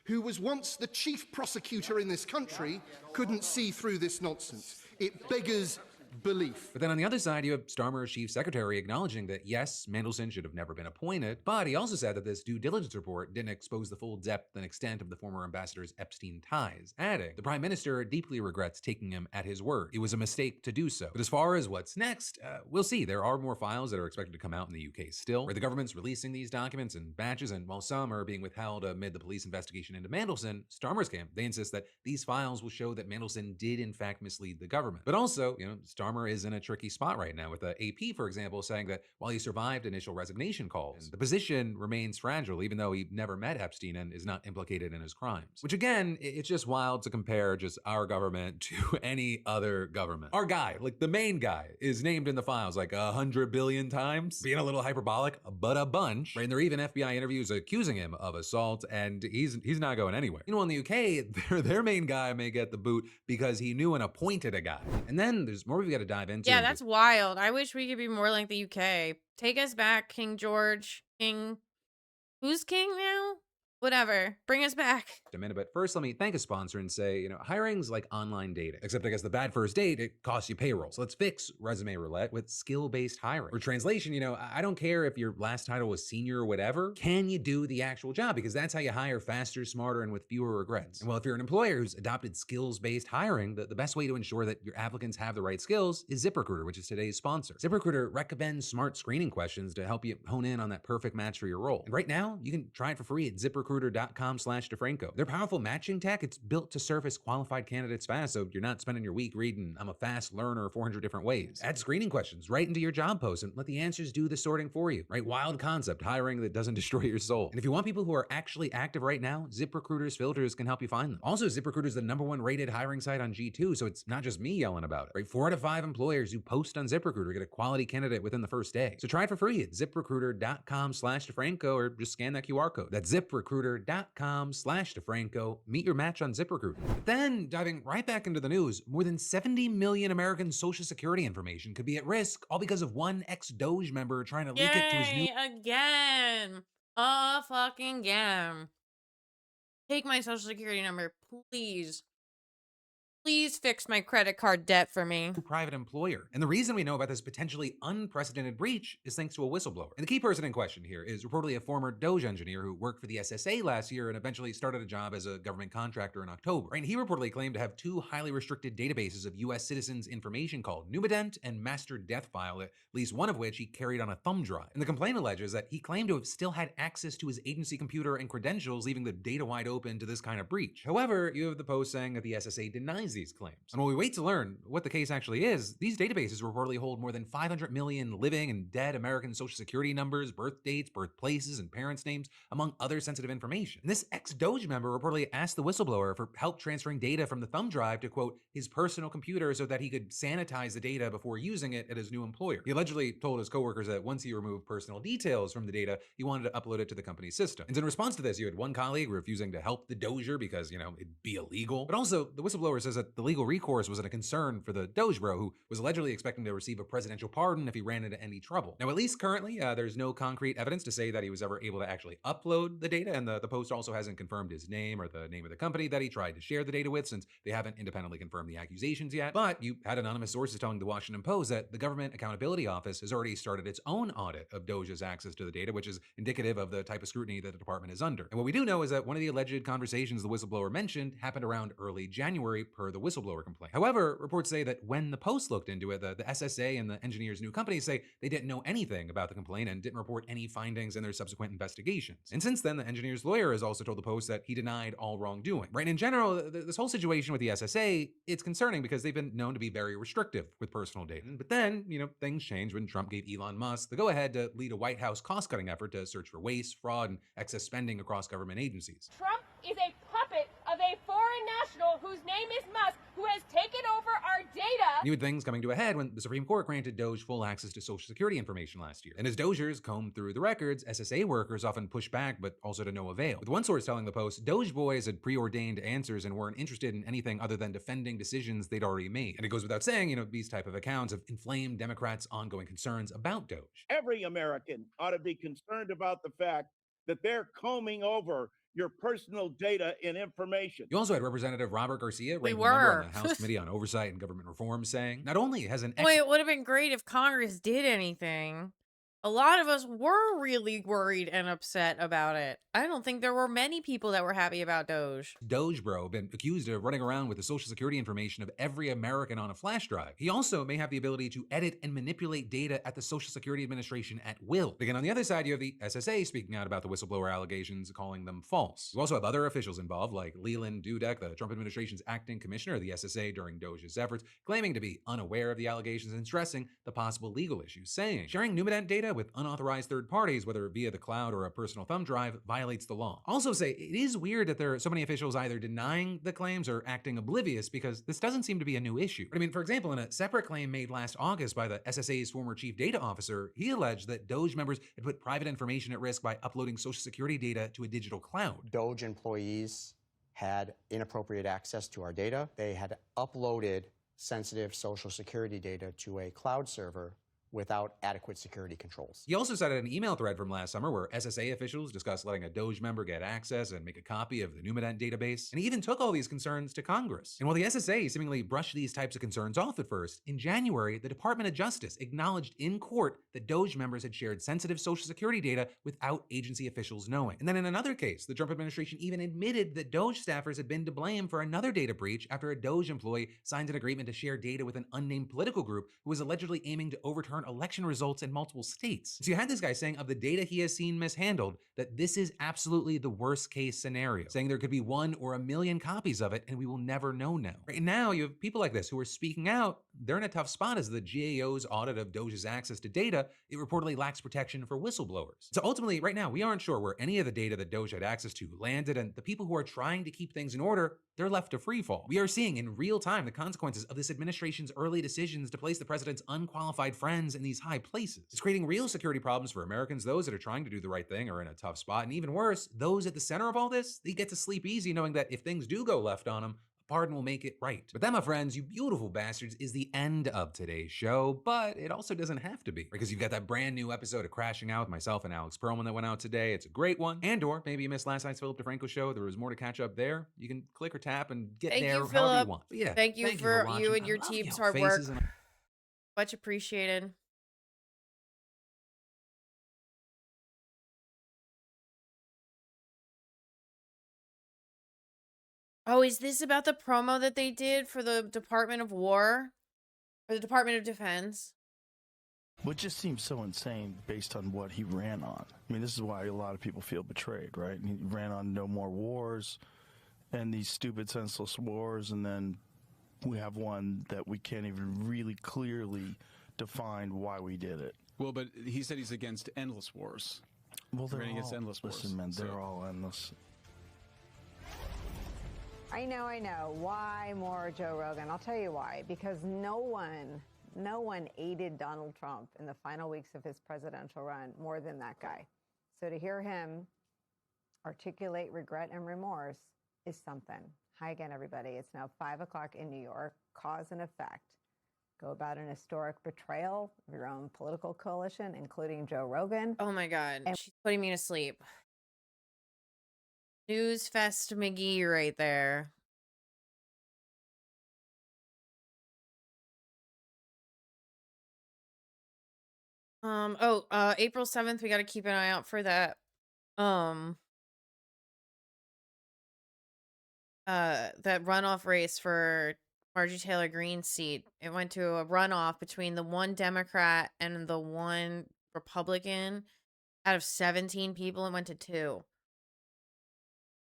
who was once the chief prosecutor in this country, couldn't see through this nonsense. It beggars belief. But then on the other side, you have Starmer's chief secretary acknowledging that yes, Mandelson should have never been appointed, but he also said that this due diligence report didn't expose the full depth and extent of the former ambassador's Epstein ties, adding, the Prime Minister deeply regrets taking him at his word. It was a mistake to do so. But as far as what's next, we'll see. There are more files that are expected to come out in the UK still, where the government's releasing these documents in batches, and while some are being withheld amid the police investigation into Mandelson, Starmer's camp, they insist that these files will show that Mandelson did in fact mislead the government. But also, Starmer is in a tricky spot right now, with the AP, for example, saying that while he survived initial resignation calls, the position remains fragile, even though he never met Epstein and is not implicated in his crimes. Which again, it's just wild to compare just our government to any other government. Our guy, like the main guy, is named in the files like 100 billion times, being a little hyperbolic, but a bunch. Right? And there are even FBI interviews accusing him of assault, and he's not going anywhere. In the UK, their main guy may get the boot because he knew and appointed a guy. And then there's more we've got to dive into. Yeah, that's wild. I wish we could be more like the UK. Take us back, King George. Who's king now? Whatever. Bring us back. A minute, but first let me thank a sponsor and say, hiring's like online dating. Except I guess the bad first date, it costs you payroll. So let's fix resume roulette with skill-based hiring. Or translation, I don't care if your last title was senior or whatever. Can you do the actual job? Because that's how you hire faster, smarter, and with fewer regrets. And well, if you're an employer who's adopted skills-based hiring, the best way to ensure that your applicants have the right skills is ZipRecruiter, which is today's sponsor. ZipRecruiter recommends smart screening questions to help you hone in on that perfect match for your role. And right now, you can try it for free at ZipRecruiter.com/DeFranco. Their powerful matching tech, it's built to surface qualified candidates fast, so you're not spending your week reading, I'm a fast learner 400 different ways. Add screening questions right into your job post and let the answers do the sorting for you, right? Wild concept, hiring that doesn't destroy your soul. And if you want people who are actually active right now, ZipRecruiter's filters can help you find them. Also, ZipRecruiter is the #1 rated hiring site on G2, so it's not just me yelling about it, right? 4 out of 5 employers who post on ZipRecruiter get a quality candidate within the first day. So try it for free at ZipRecruiter.com/DeFranco or just scan that QR code. That's ZipRecruiter.com/DeFranco. Meet your match on ZipRecruiter. But then, diving right back into the news, more than 70 million American Social Security information could be at risk, all because of one ex-Doge member trying to leak it to his new... Again. Fucking again. Take my Social Security number, please. Please fix my credit card debt for me. Private employer. And the reason we know about this potentially unprecedented breach is thanks to a whistleblower. And the key person in question here is reportedly a former Doge engineer who worked for the SSA last year and eventually started a job as a government contractor in October. And he reportedly claimed to have 2 highly restricted databases of US citizens' information called Numident and Master Death File, at least one of which he carried on a thumb drive. And the complaint alleges that he claimed to have still had access to his agency computer and credentials, leaving the data wide open to this kind of breach. However, you have the post saying that the SSA denies denies these claims. And while we wait to learn what the case actually is, these databases reportedly hold more than 500 million living and dead American social security numbers, birth dates, birthplaces, and parents' names, among other sensitive information. And this ex-Doge member reportedly asked the whistleblower for help transferring data from the thumb drive to, quote, his personal computer so that he could sanitize the data before using it at his new employer. He allegedly told his coworkers that once he removed personal details from the data, he wanted to upload it to the company's system. And in response to this, you had one colleague refusing to help the Doger because, it'd be illegal. But also, the whistleblower says that the legal recourse wasn't a concern for the Doge bro, who was allegedly expecting to receive a presidential pardon if he ran into any trouble. Now, at least currently, there's no concrete evidence to say that he was ever able to actually upload the data, and the Post also hasn't confirmed his name or the name of the company that he tried to share the data with, since they haven't independently confirmed the accusations yet. But you had anonymous sources telling the Washington Post that the Government Accountability Office has already started its own audit of Doge's access to the data, which is indicative of the type of scrutiny that the department is under. And what we do know is that one of the alleged conversations the whistleblower mentioned happened around early January per the whistleblower complaint. However, reports say that when the Post looked into it, the SSA and the engineer's new company say they didn't know anything about the complaint and didn't report any findings in their subsequent investigations. And since then, the engineer's lawyer has also told the Post that he denied all wrongdoing. Right? And in general, this whole situation with the SSA, it's concerning because they've been known to be very restrictive with personal data. But then, things changed when Trump gave Elon Musk the go-ahead to lead a White House cost-cutting effort to search for waste, fraud, and excess spending across government agencies. Trump is a puppet of a foreign national whose name is Musk, who has taken over our data. New things coming to a head when the Supreme Court granted Doge full access to Social Security information last year. And as Dogers combed through the records, SSA workers often pushed back, but also to no avail. With one source telling the Post, Doge boys had preordained answers and weren't interested in anything other than defending decisions they'd already made. And it goes without saying, these type of accounts have inflamed Democrats' ongoing concerns about Doge. Every American ought to be concerned about the fact that they're combing over your personal data and information. You also had Representative Robert Garcia, ranking member on the House Committee on Oversight and Government Reform, saying, not only has an Boy, it would have been great if Congress did anything. A lot of us were really worried and upset about it. I don't think there were many people that were happy about Doge. Doge bro been accused of running around with the social security information of every American on a flash drive. He also may have the ability to edit and manipulate data at the Social Security Administration at will. Again, on the other side, you have the SSA speaking out about the whistleblower allegations, calling them false. You also have other officials involved, like Leland Dudek, the Trump administration's acting commissioner of the SSA during Doge's efforts, claiming to be unaware of the allegations and stressing the possible legal issues, saying sharing Numinent data with unauthorized third parties, whether via the cloud or a personal thumb drive, violates the law. Also say it is weird that there are so many officials either denying the claims or acting oblivious, because this doesn't seem to be a new issue. I mean, for example, in a separate claim made last August by the SSA's former chief data officer, he alleged that Doge members had put private information at risk by uploading Social Security data to a digital cloud. Doge employees had inappropriate access to our data. They had uploaded sensitive Social Security data to a cloud server without adequate security controls. He also cited an email thread from last summer where SSA officials discussed letting a Doge member get access and make a copy of the Numinent database, and he even took all these concerns to Congress. And while the SSA seemingly brushed these types of concerns off at first, in January, the Department of Justice acknowledged in court that Doge members had shared sensitive Social Security data without agency officials knowing. And then in another case, the Trump administration even admitted that Doge staffers had been to blame for another data breach after a Doge employee signed an agreement to share data with an unnamed political group who was allegedly aiming to overturn election results in multiple states. So you had this guy saying of the data he has seen mishandled that this is absolutely the worst case scenario, saying there could be 1 or 1 million copies of it and we will never know now. Right now, you have people like this who are speaking out. They're in a tough spot as the GAO's audit of Doge's access to data, it reportedly lacks protection for whistleblowers. So ultimately, right now, we aren't sure where any of the data that Doge had access to landed, and the people who are trying to keep things in order, they're left to free fall. We are seeing in real time the consequences of this administration's early decisions to place the president's unqualified friends in these high places. It's creating real security problems for Americans. Those that are trying to do the right thing are in a tough spot, and even worse, those at the center of all this, they get to sleep easy knowing that if things do go left on them, pardon will make it right. But that, my friends, you beautiful bastards, is the end of today's show, but it also doesn't have to be, because you've got that brand new episode of Crashing Out with myself and Alex Perlman that went out today. It's a great one. And or maybe you missed last night's Philip DeFranco show. There was more to catch up there. You can click or tap and get there however you want. But yeah, thank you for you and your team's hard work. Much appreciated. Oh, is this about the promo that they did for the Department of War? Or the Department of Defense? What just seems so insane based on what he ran on. I mean, this is why a lot of people feel betrayed, right? He ran on no more wars and these stupid, senseless wars, and then we have one that we can't even really clearly define why we did it. Well, but he said he's against endless wars. Well, they're running against all, endless wars. listen, man, So- they're all endless. I know. Why more Joe Rogan? I'll tell you why. Because no one aided Donald Trump in the final weeks of his presidential run more than that guy. So to hear him articulate regret and remorse is something. Hi again, everybody. It's now 5 o'clock in New York. Cause and effect. Go about an historic betrayal of your own political coalition, including Joe Rogan. Oh my God. She's putting me to sleep. News Fest McGee right there. April 7th, we got to keep an eye out for that. That runoff race for Marjorie Taylor Greene's seat. It went to a runoff between the one Democrat and the one Republican. Out of 17 people, it went to 2.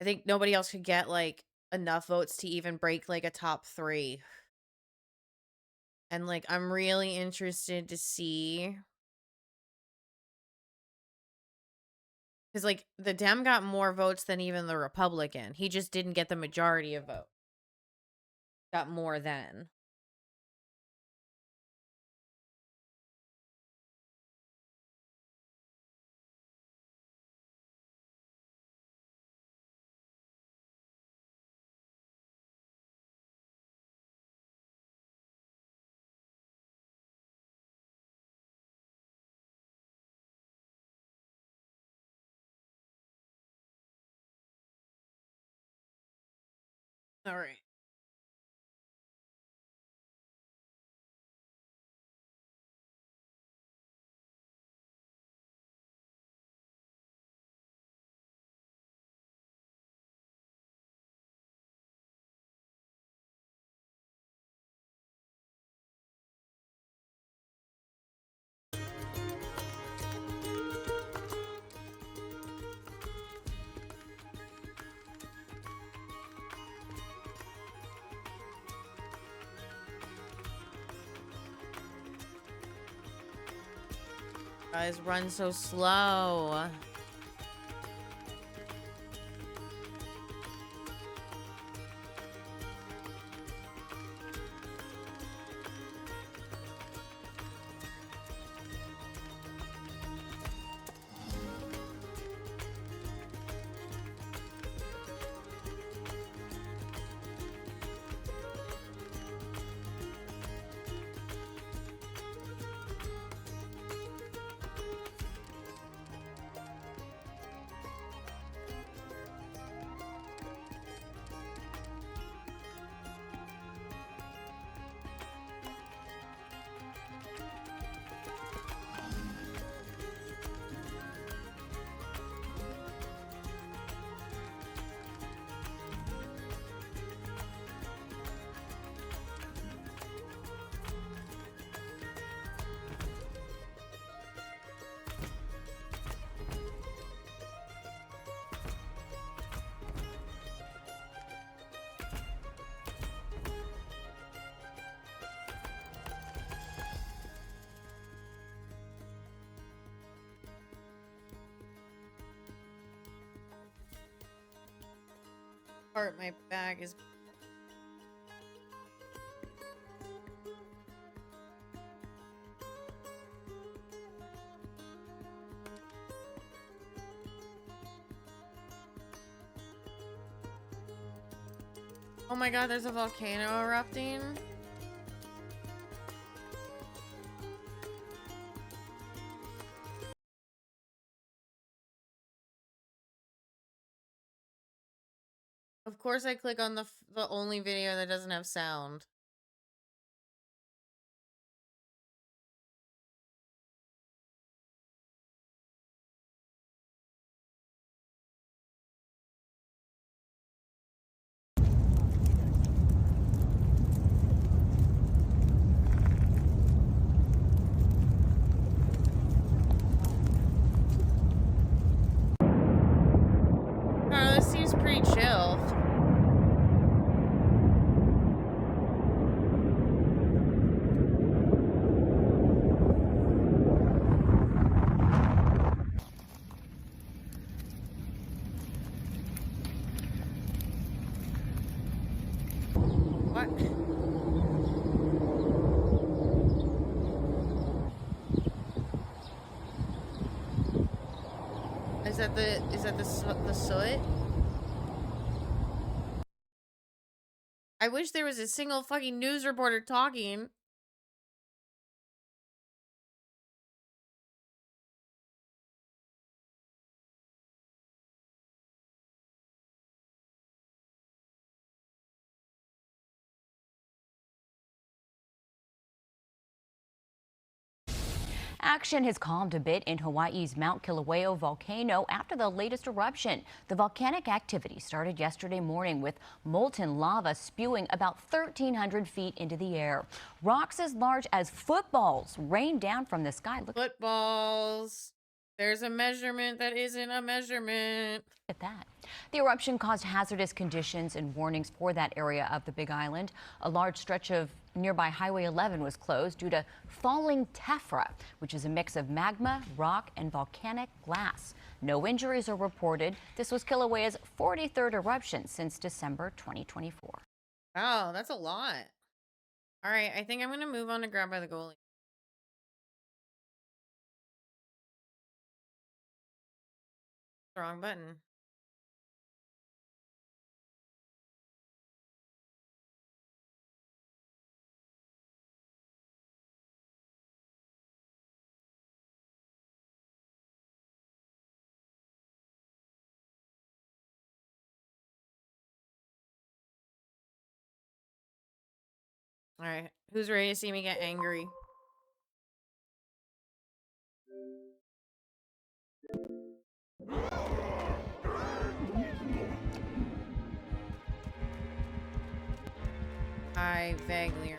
I think nobody else could get like enough votes to even break like a top 3. And like I'm really interested to see, because like the Dem got more votes than even the Republican. He just didn't get the majority of votes. Got more than. All right. Guys, run so slow. Part my bag is. Oh my God, there's a volcano erupting. Of course I click on the only video that doesn't have sound. Oh, this seems pretty chill. What? Is that the soot? I wish there was a single fucking news reporter talking. Action has calmed a bit in Hawaii's Mount Kilauea volcano after the latest eruption. The volcanic activity started yesterday morning with molten lava spewing about 1,300 feet into the air. Rocks as large as footballs rained down from the sky. Look Footballs. There's a measurement that isn't a measurement. at that. The eruption caused hazardous conditions and warnings for that area of the Big Island. A large stretch of nearby Highway 11 was closed due to falling tephra, which is a mix of magma, rock, and volcanic glass. No injuries are reported. This was Kilauea's 43rd eruption since December 2024. Wow, that's a lot. All right, I think I'm going to move on to Grab by the Goalie. Wrong button. All right, who's ready to see me get angry? I vaguely.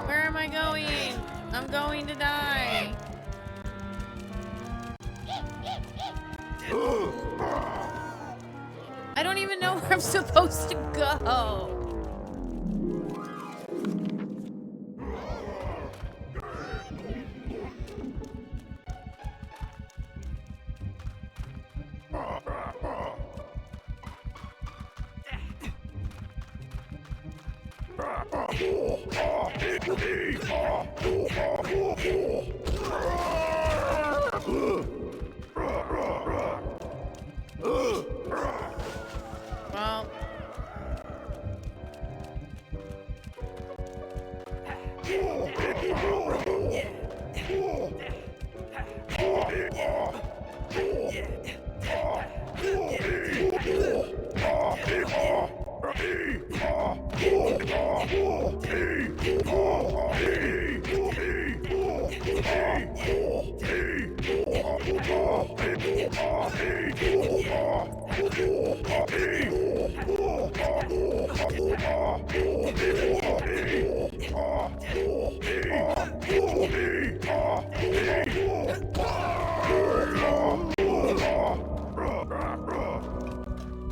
Where am I going? I'm going to die. I don't even know where I'm supposed to go.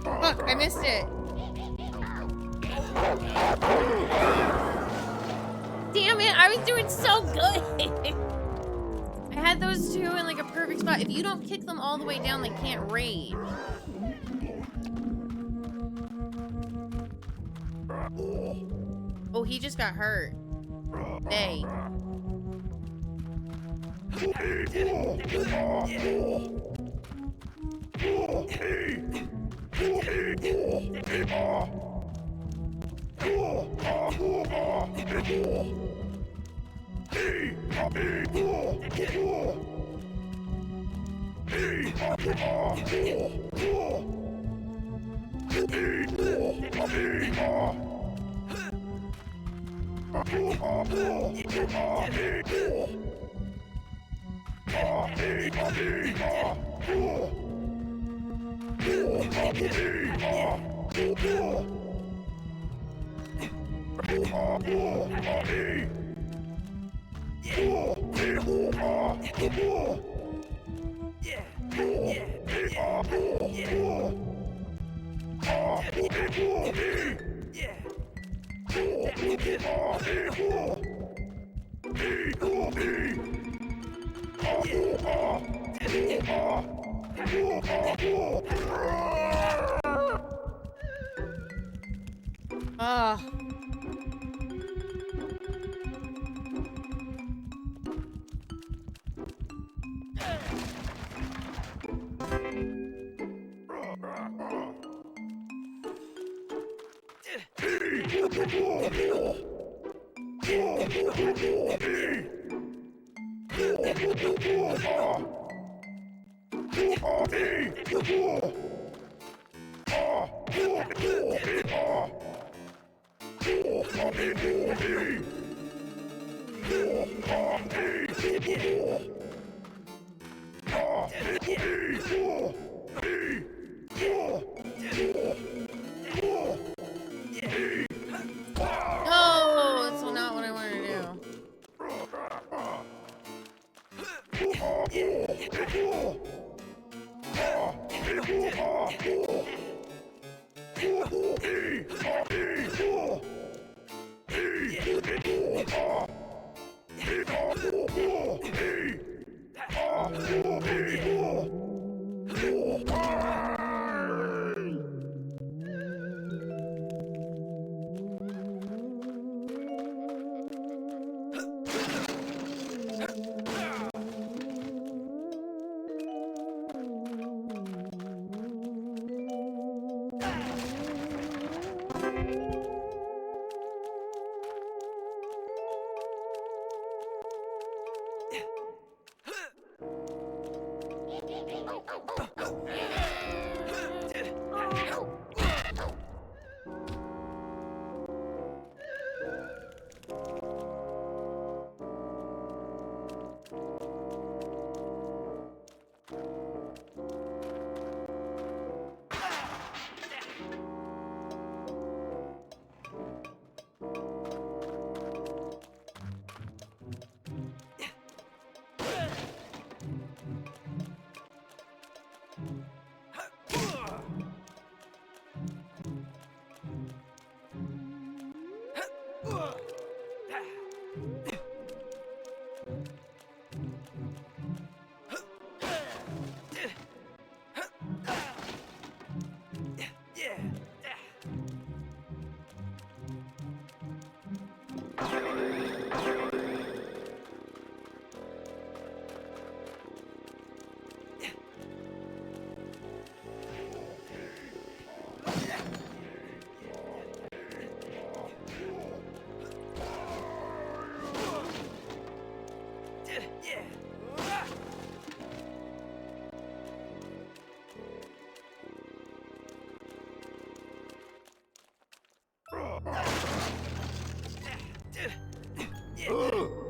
Well, fuck, I missed it. Damn it, I was doing so good. I had those two in like a perfect spot. If you don't kick them all the way down, they can't raid. Oh, he just got hurt. Hey. Ah. No, that's not what I wanted to do.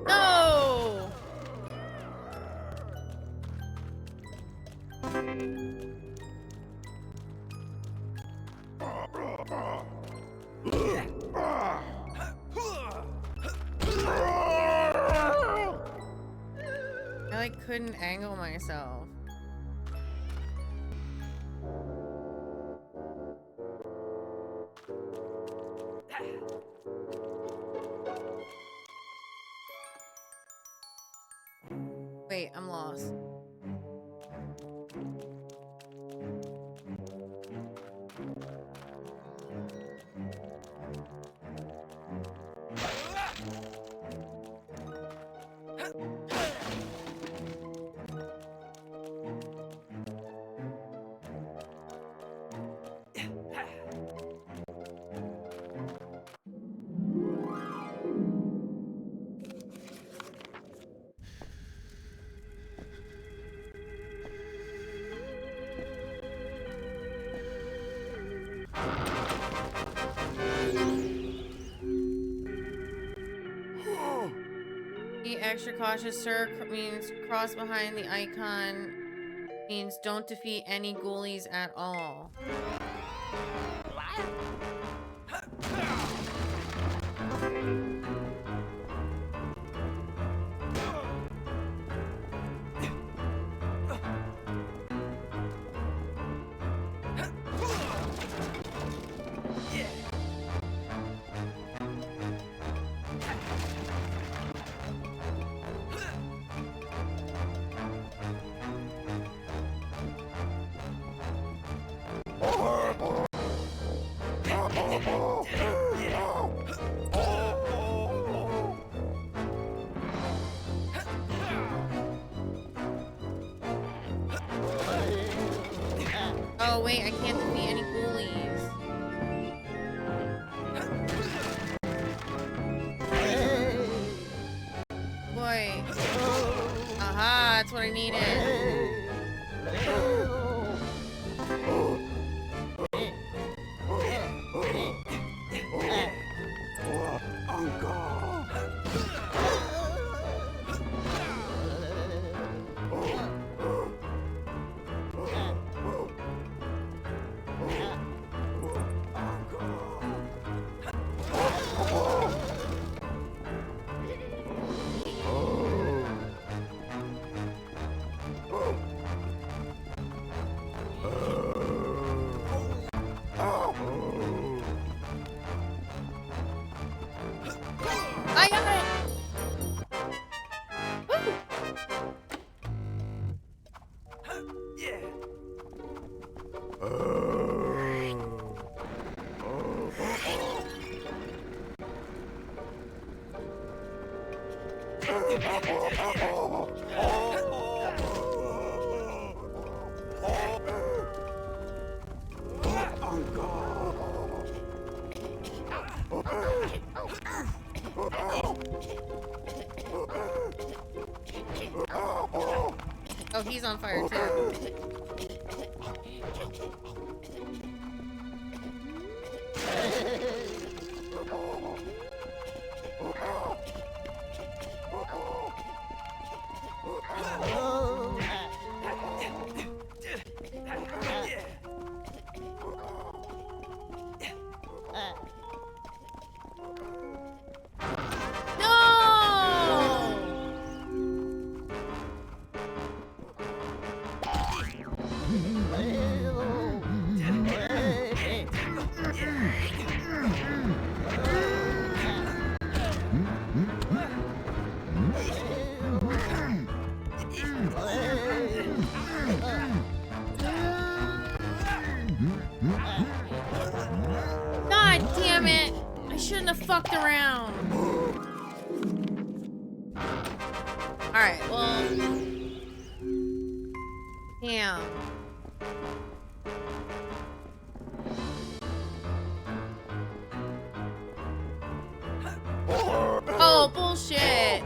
No! I like couldn't angle myself. Wait, I'm lost. Be extra cautious, sir. Means cross behind the icon. Means don't defeat any ghoulies at all. Oh wait, I can't defeat any ghoulies. Boy. Aha, that's what I needed. I got it! Oh, he's on fire too. God damn it! I shouldn't have fucked around. Alright, well. Damn. Oh, bullshit.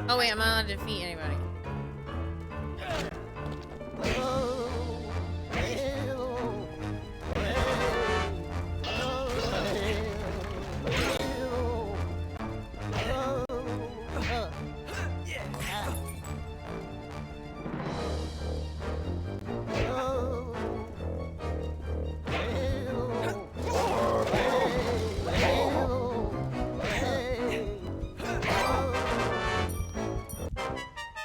Oh wait, I'm not allowed to defeat anybody.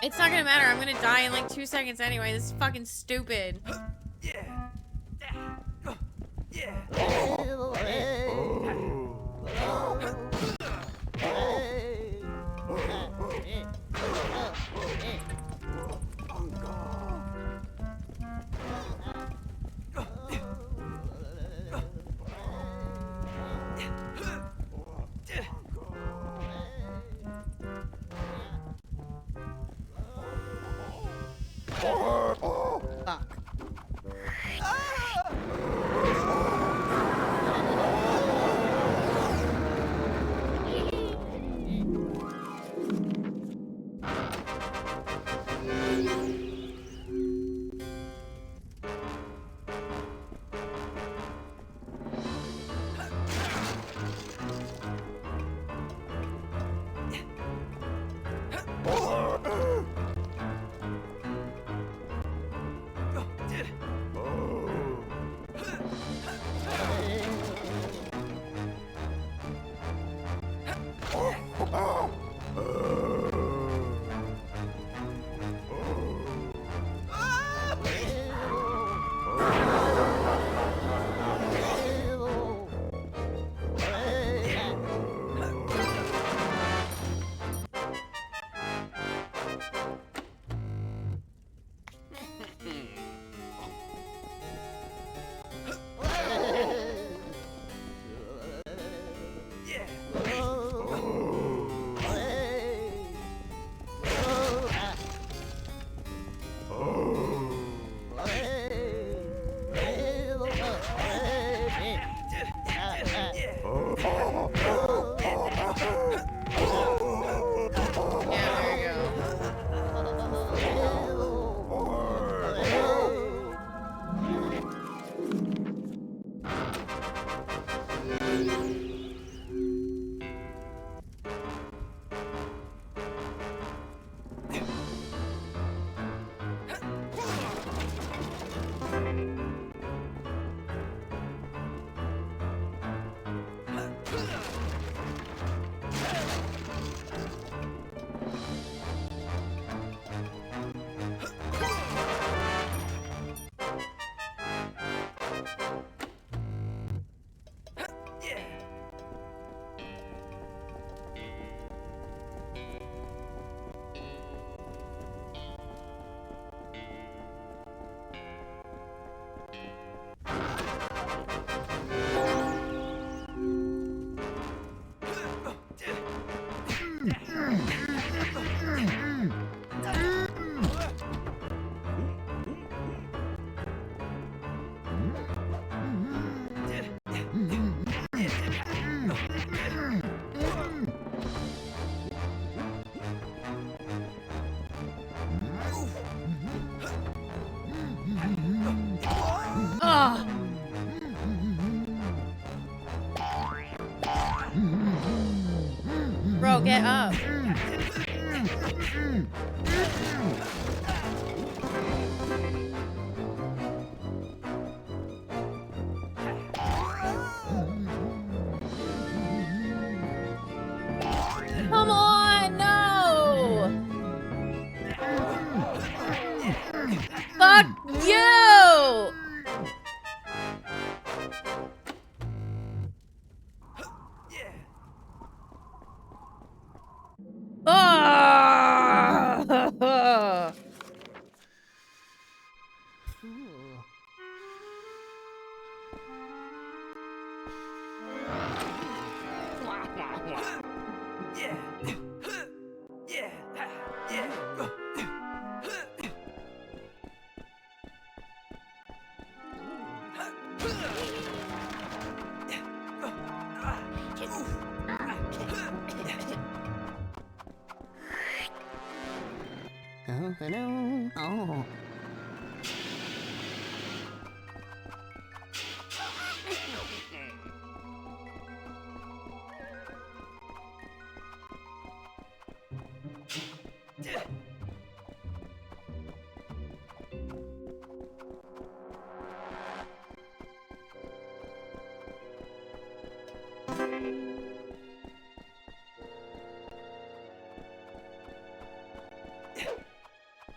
It's not gonna matter. I'm gonna die in like 2 seconds anyway. This is fucking stupid. Fuck. Ugh. Bro, get up. Come on, no! Fuck you! Ah! Oh, hello. Oh.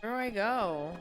Where do I go?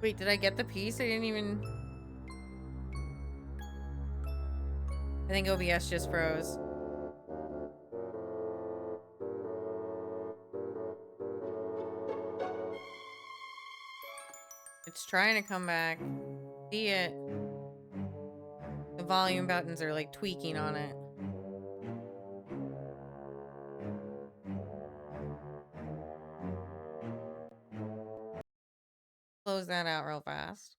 Wait, did I get the piece? I didn't even... I think OBS just froze. It's trying to come back. See it. The volume buttons are like tweaking on it. Close that out real fast.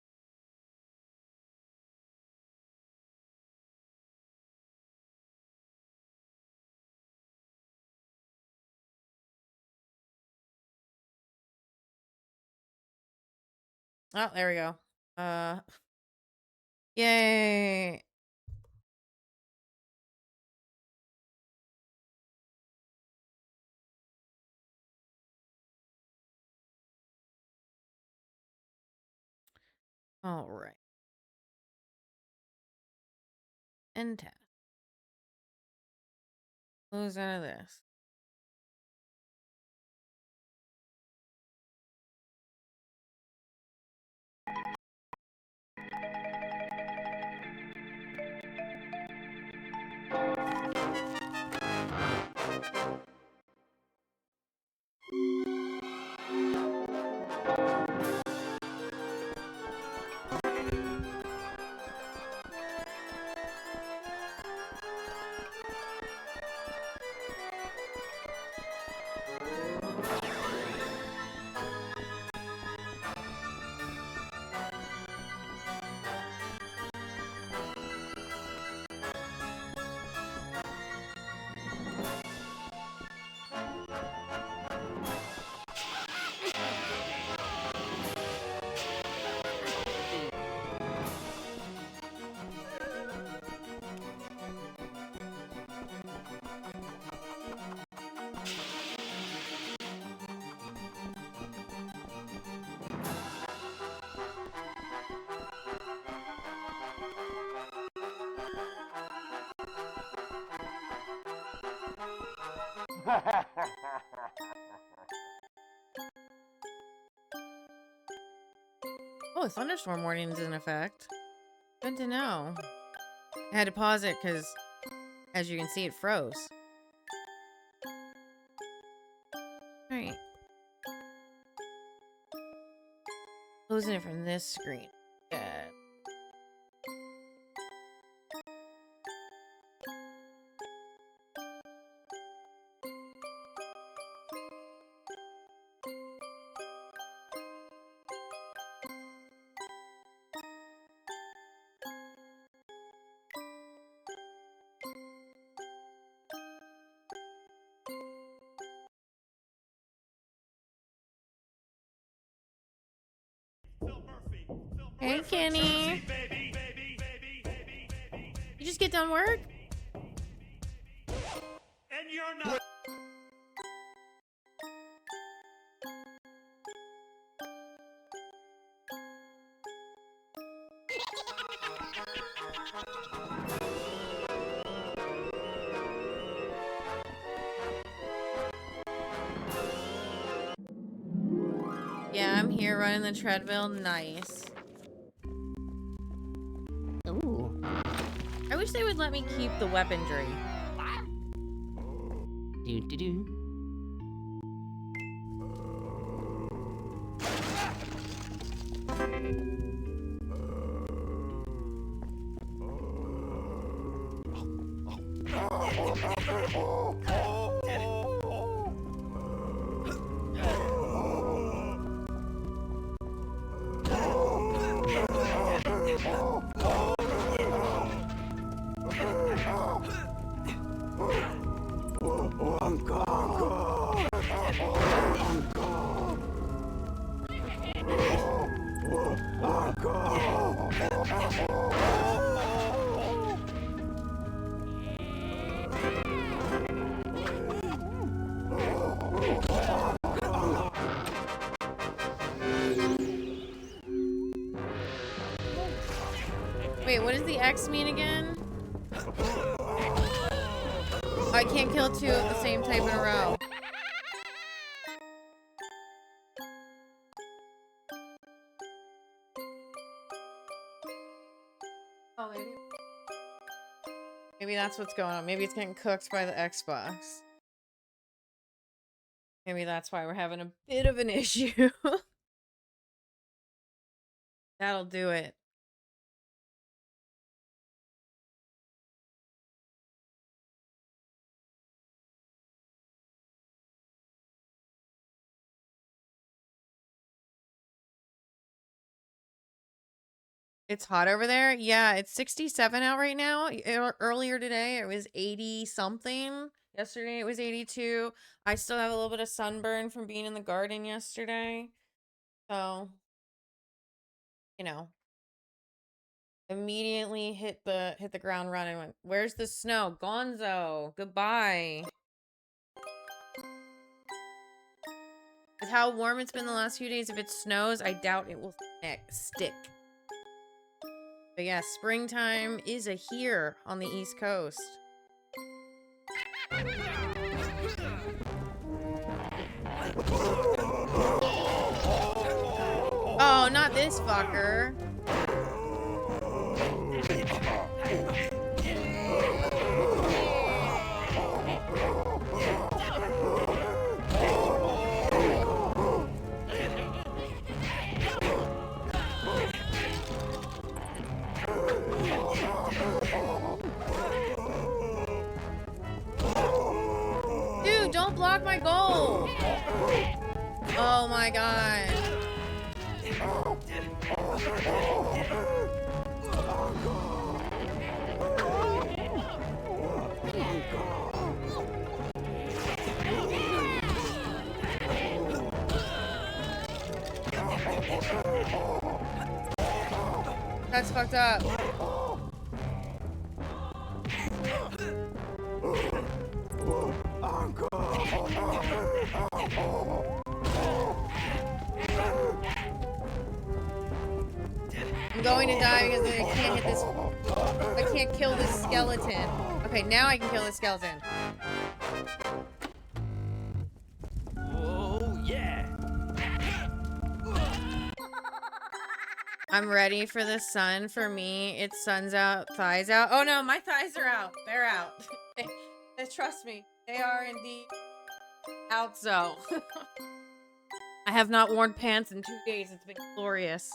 Oh, there we go. Yay. All right. End tab. Close out of this. Oh, thunderstorm warning's in effect. Good to know. I had to pause it because, as you can see, it froze. Alright. Closing it from this screen. Yeah. Hey, Kenny. You just get done work? And you're not. Yeah, I'm here running the treadmill. Nice. Ooh. I wish they would let me keep the weaponry. Do. I'm gone. Wait, what does the X mean again? I can't kill two of the same type in a row. Oh, maybe that's what's going on. Maybe it's getting cooked by the Xbox. Maybe that's why we're having a bit of an issue. That'll do it. It's hot over there? Yeah, it's 67 out right now. Earlier today, it was 80 something. Yesterday, it was 82. I still have a little bit of sunburn from being in the garden yesterday. So, you know, immediately hit the ground running. Went, where's the snow? Gonzo, goodbye. With how warm it's been the last few days, if it snows, I doubt it will stick. But yeah, springtime is here on the East Coast. Oh, not this fucker. Dude, don't block my goal. Oh my god. That's fucked up. I'm going to die because I can't hit this. I can't kill this skeleton. Okay, now I can kill this skeleton. Oh, yeah. I'm ready for the sun. For me, it's sun's out, thighs out. Oh no, my thighs are out. They're out. Trust me, they are indeed out. So I have not worn pants in 2 days. It's been glorious.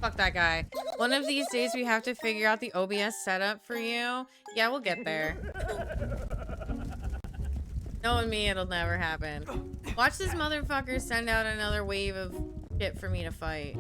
Fuck that guy. One of these days we have to figure out the OBS setup for you. Yeah, we'll get there. Knowing me, it'll never happen. Watch this motherfucker send out another wave of shit for me to fight.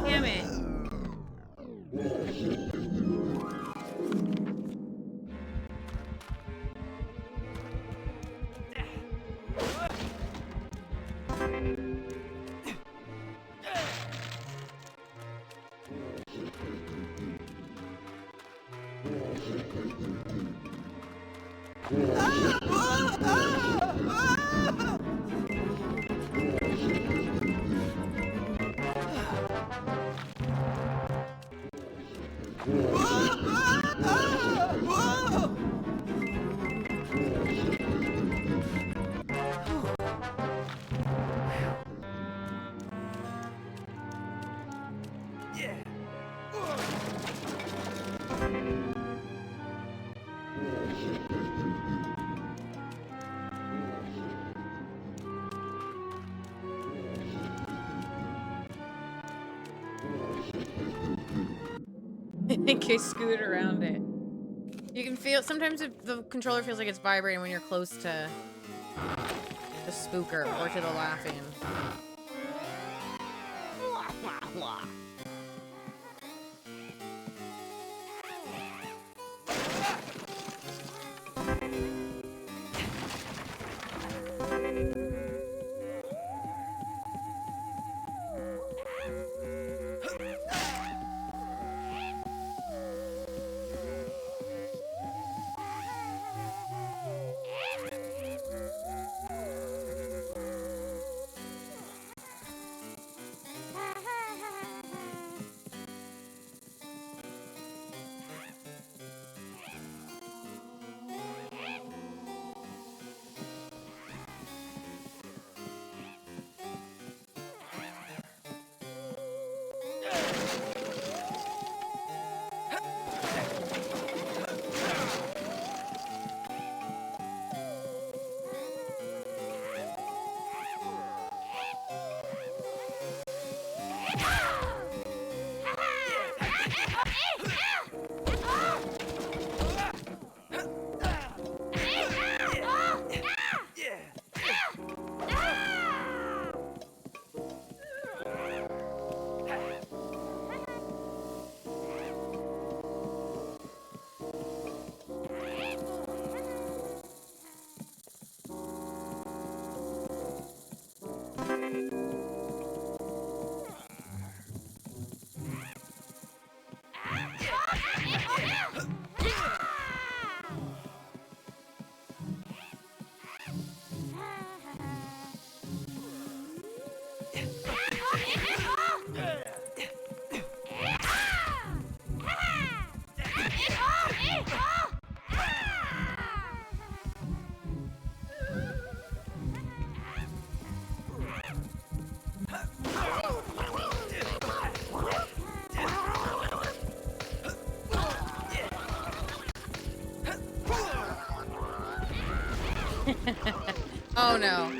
Damn it. I think I scoot around it. You can feel, sometimes the controller feels like it's vibrating when you're close to the spooker or to the laughing. Oh no.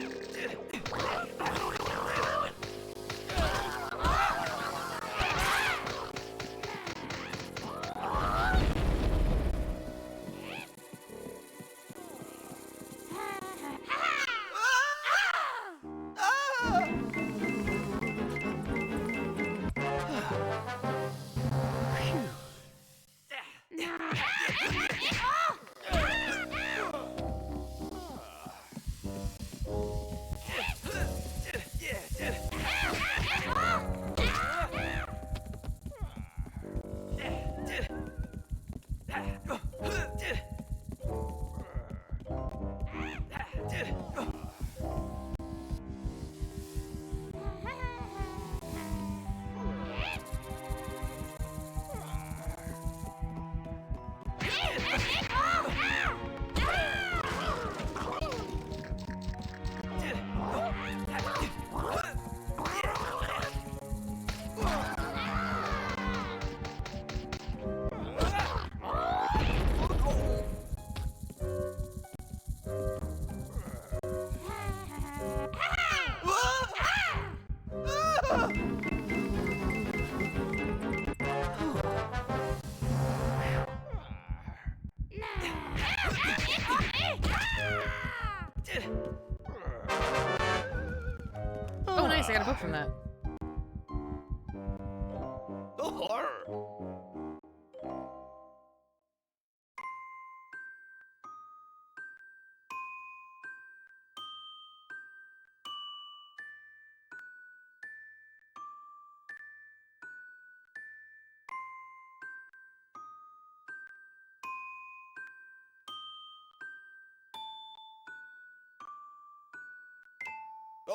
Oh, nice. I got a book from that.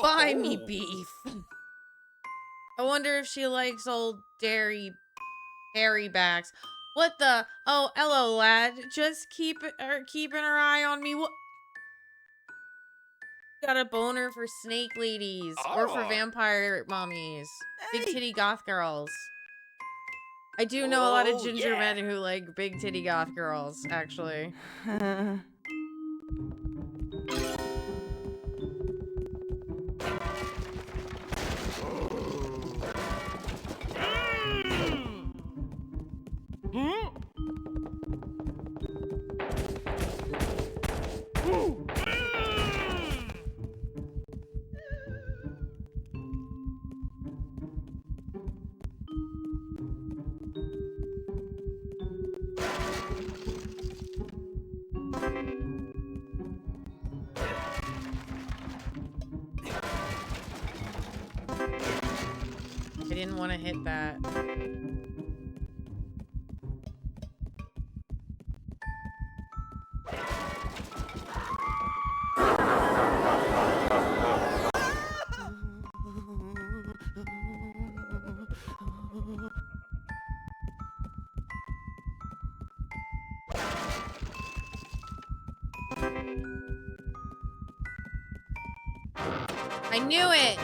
Buy me beef. I wonder if she likes old hairy backs. What the? Oh, hello, lad. Just keeping her eye on me. What? Got a boner for snake ladies or for vampire mommies, big titty goth girls. I do know a lot of ginger men who like big titty goth girls, actually. I didn't want to hit that. I knew it!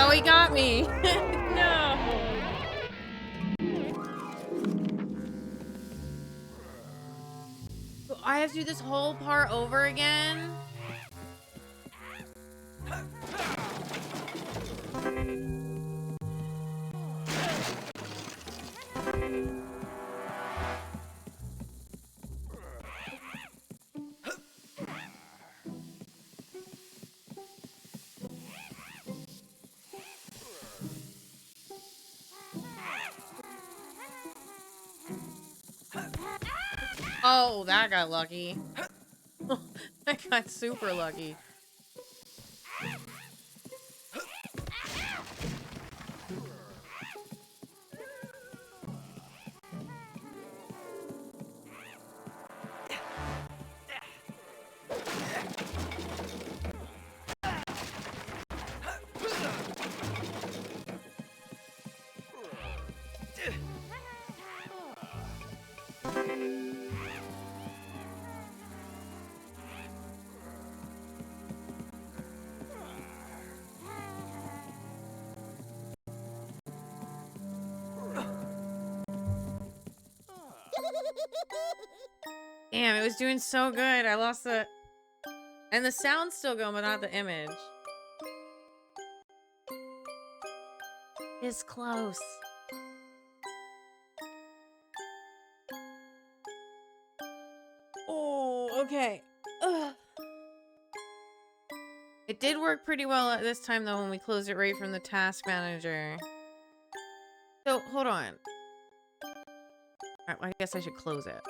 Oh, he got me. No. So I have to do this whole part over again? Oh, that got lucky. That got super lucky. Damn, it was doing so good. I lost the... And the sound's still going, but not the image. It's close. Oh, okay. Ugh. It did work pretty well at this time, though, when we closed it right from the task manager. So, hold on. I guess I should close it.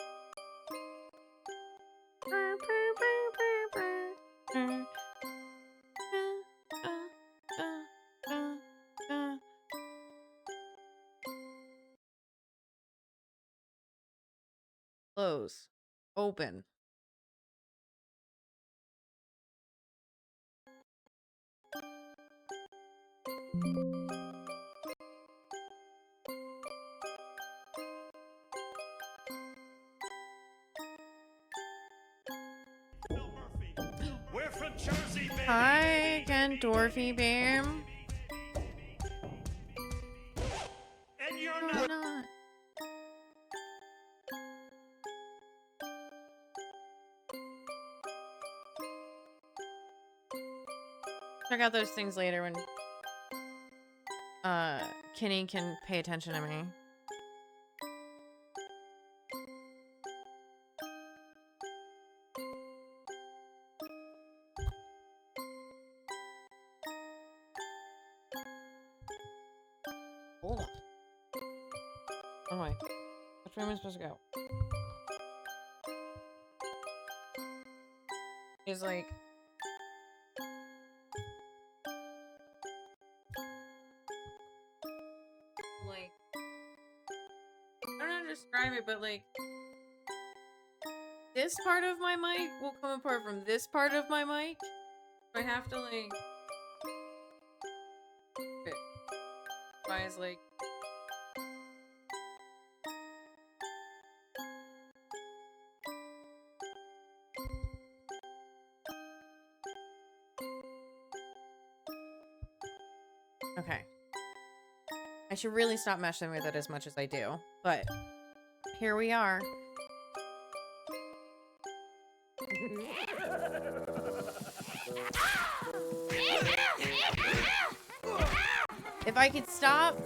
Close. Open. We're from Jersey, baby. Hi again, Dorothy Bam. And you're not. Check out those things later when Kenny can pay attention to me. Hold on. Oh my. Which way am I supposed to go? He's like... I don't know how to describe it, but like... This part of my mic will come apart from this part of my mic. I have to like... Why is like... Okay. I should really stop messing with it as much as I do, but here we are. If I could stop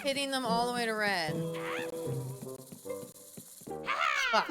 hitting them all the way to red. Fuck.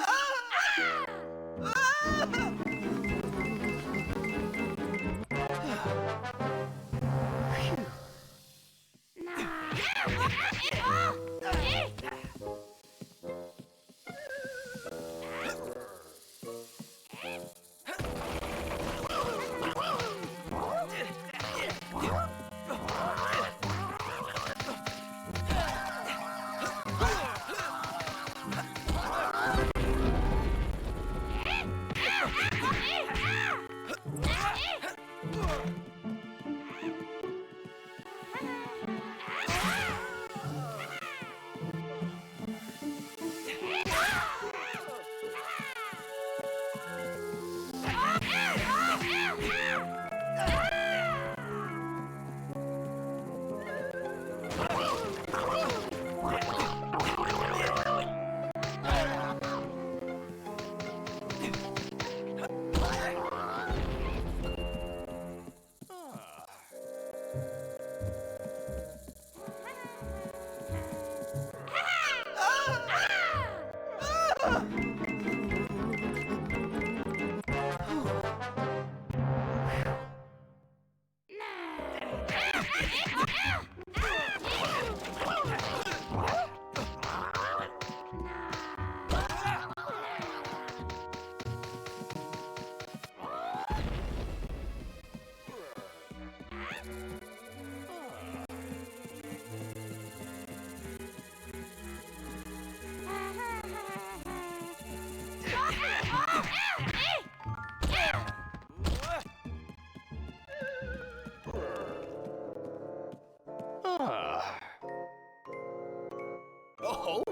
Oh,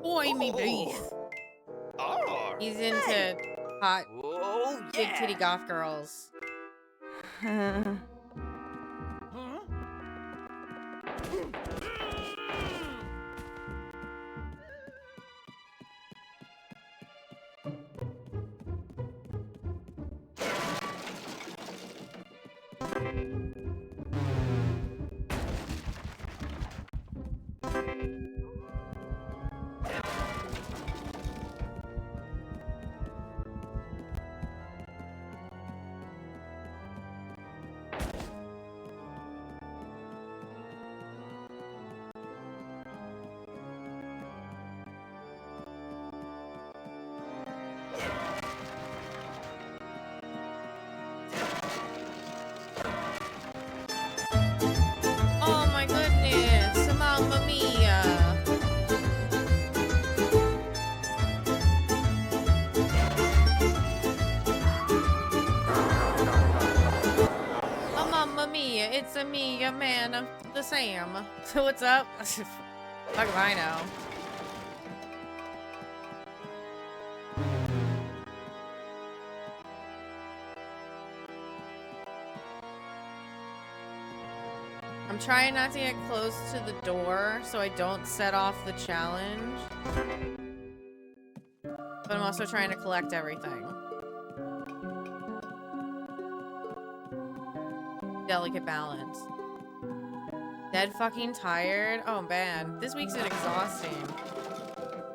Boy, me beef. oh, He's into hot oh, big yeah. titty goth girls. me. It's a me, a man, the Sam. So what's up? Fuck if I know. I'm trying not to get close to the door so I don't set off the challenge. But I'm also trying to collect everything. Delicate balance. Dead fucking tired? Oh man, this week's been exhausting.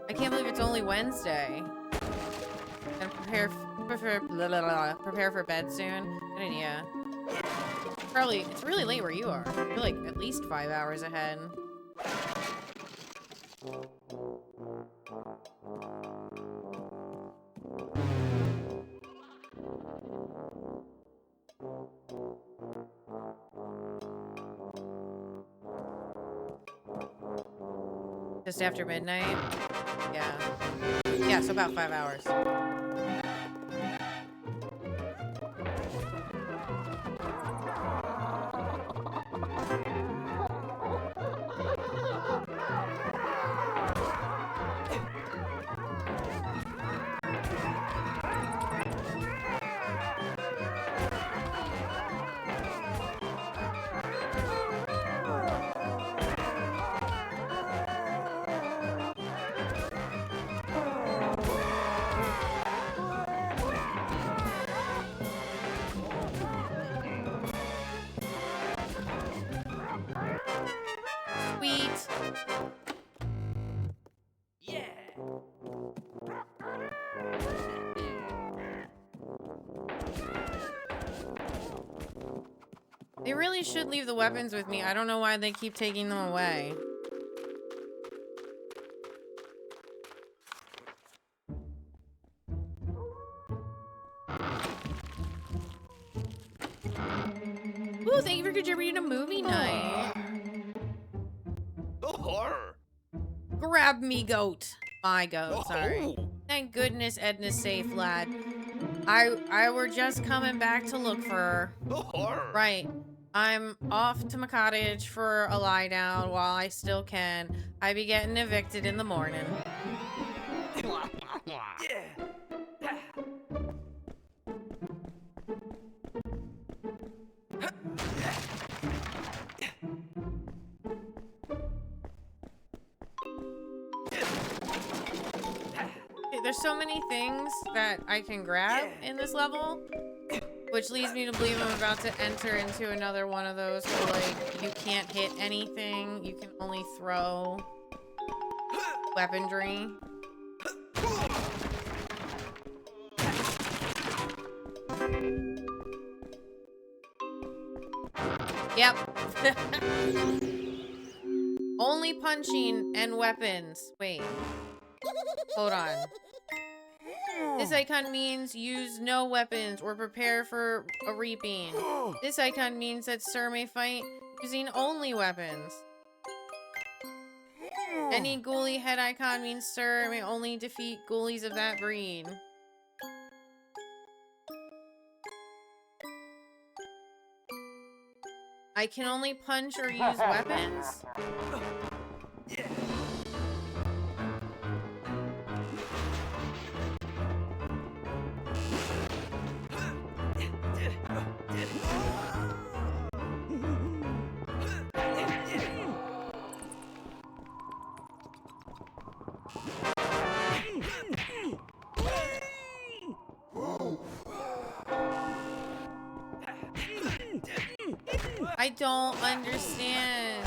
I can't believe it's only Wednesday. And prepare for bed soon. Good idea. Probably, it's really late where you are. You're like at least 5 hours ahead. Just after midnight? Yeah. Yeah, so about 5 hours. Sweet. Yeah. They really should leave the weapons with me. I don't know why they keep taking them away. Ooh, thank you for contributing to movie night. Grab me, goat. My goat, sorry. Thank goodness Edna's safe, lad. I were just coming back to look for her. Right. I'm off to my cottage for a lie down while I still can. I be getting evicted in the morning. There's so many things that I can grab in this level, which leads me to believe I'm about to enter into another one of those where, like, you can't hit anything, you can only throw weaponry. Yep. Only punching and weapons. Wait. Hold on. This icon means use no weapons or prepare for a reaping. This icon means that Sir may fight using only weapons. Any ghoulie head icon means Sir may only defeat ghoulies of that breed. I can only punch or use weapons? I don't understand.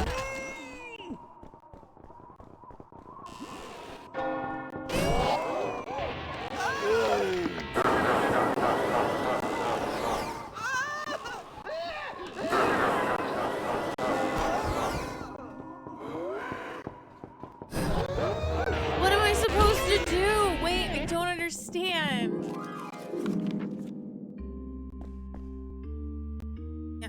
What am I supposed to do? Wait, I don't understand. Yeah.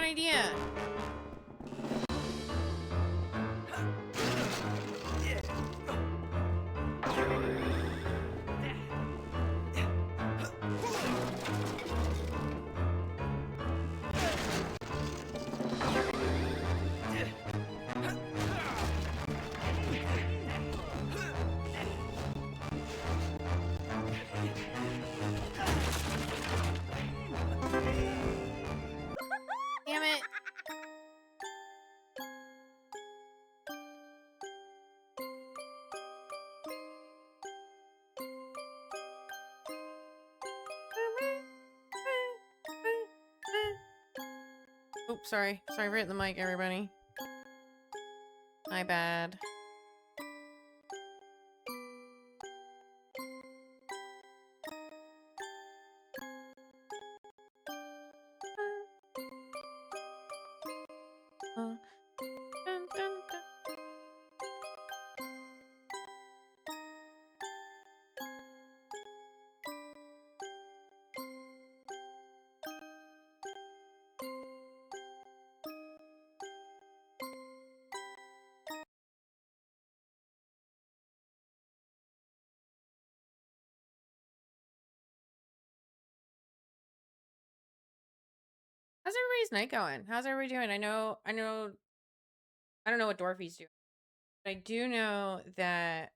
an idea. Damn it. Oops, sorry. Sorry for hitting the mic, everybody. My bad. Dun, dun, dun. How's everybody's night going? How's everybody doing? I don't know what Dorothy's doing. But I do know that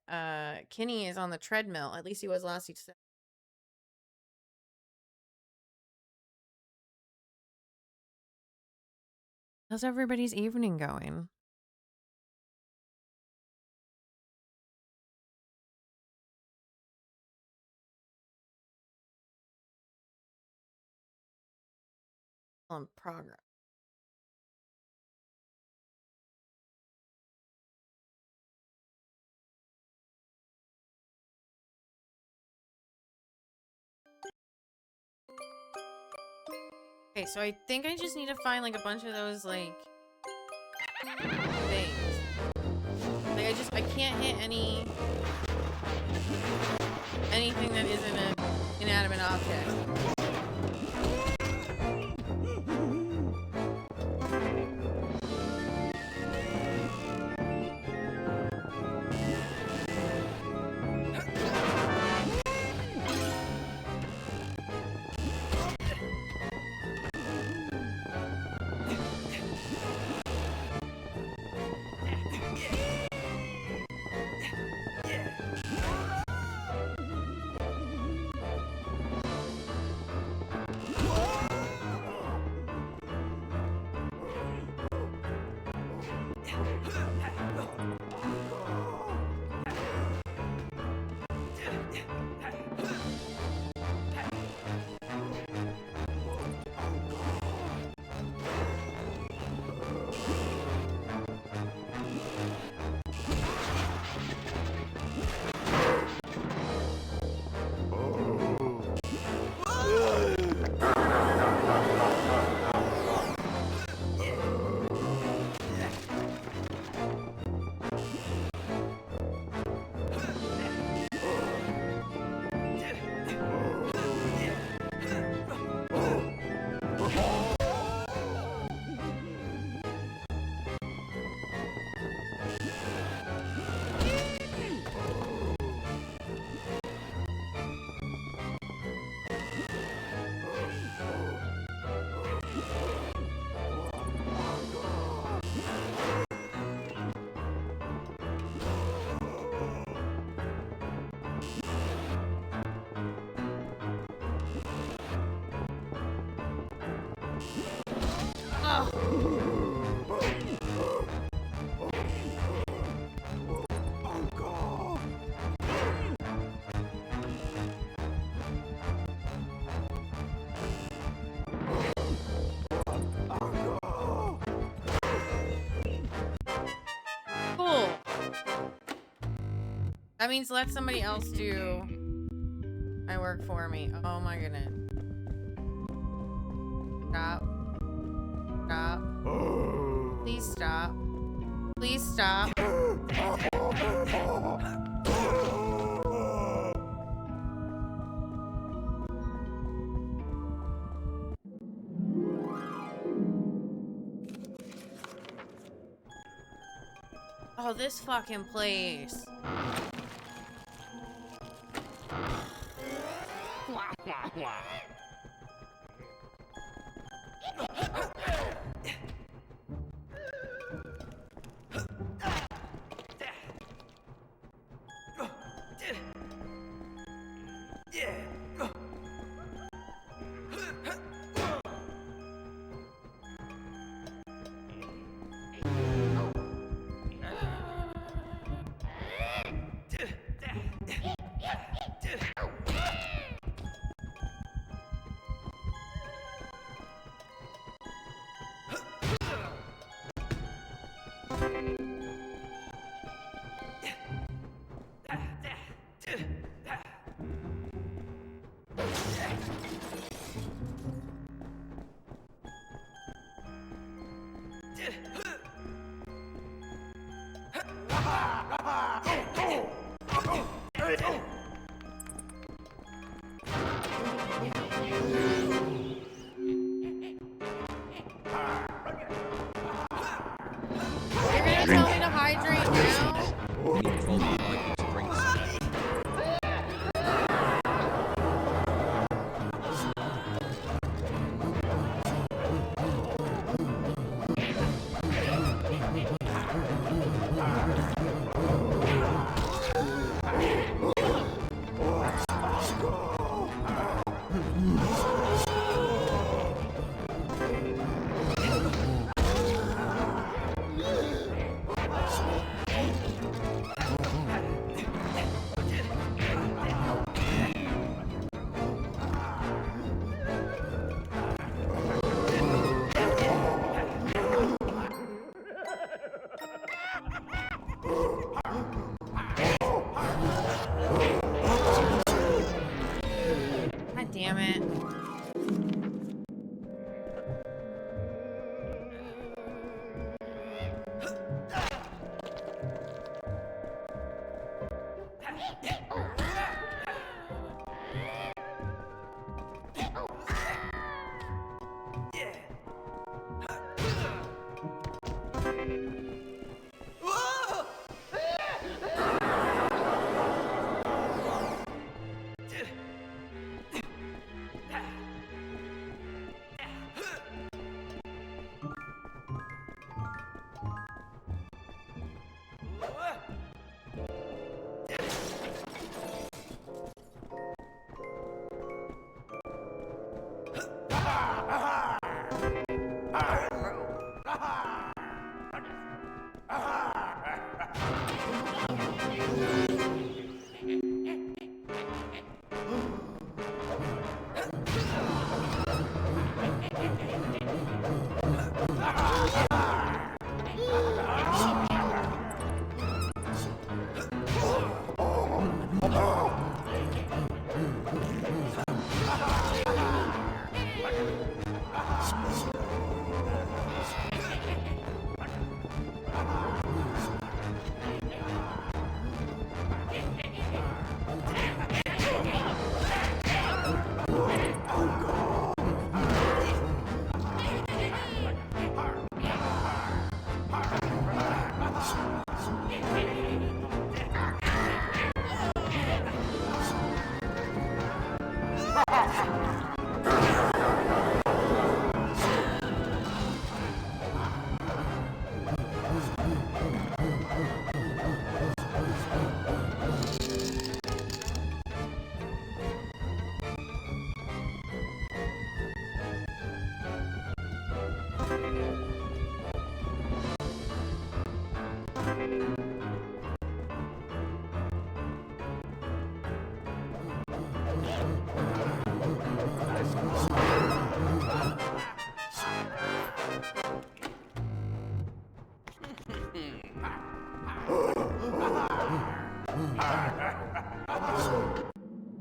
Kenny is on the treadmill. At least he was last week. How's everybody's evening going? On progress. Okay, so I think I just need to find like a bunch of those like things. Like I can't hit anything that isn't an inanimate object. Cool. That means let somebody else do my work for me. Oh my goodness. Stop. Stop. Please stop. Please stop. Oh, this fucking place. You're gonna tell me to hydrate now? We need 12 people to drink some. God damn it.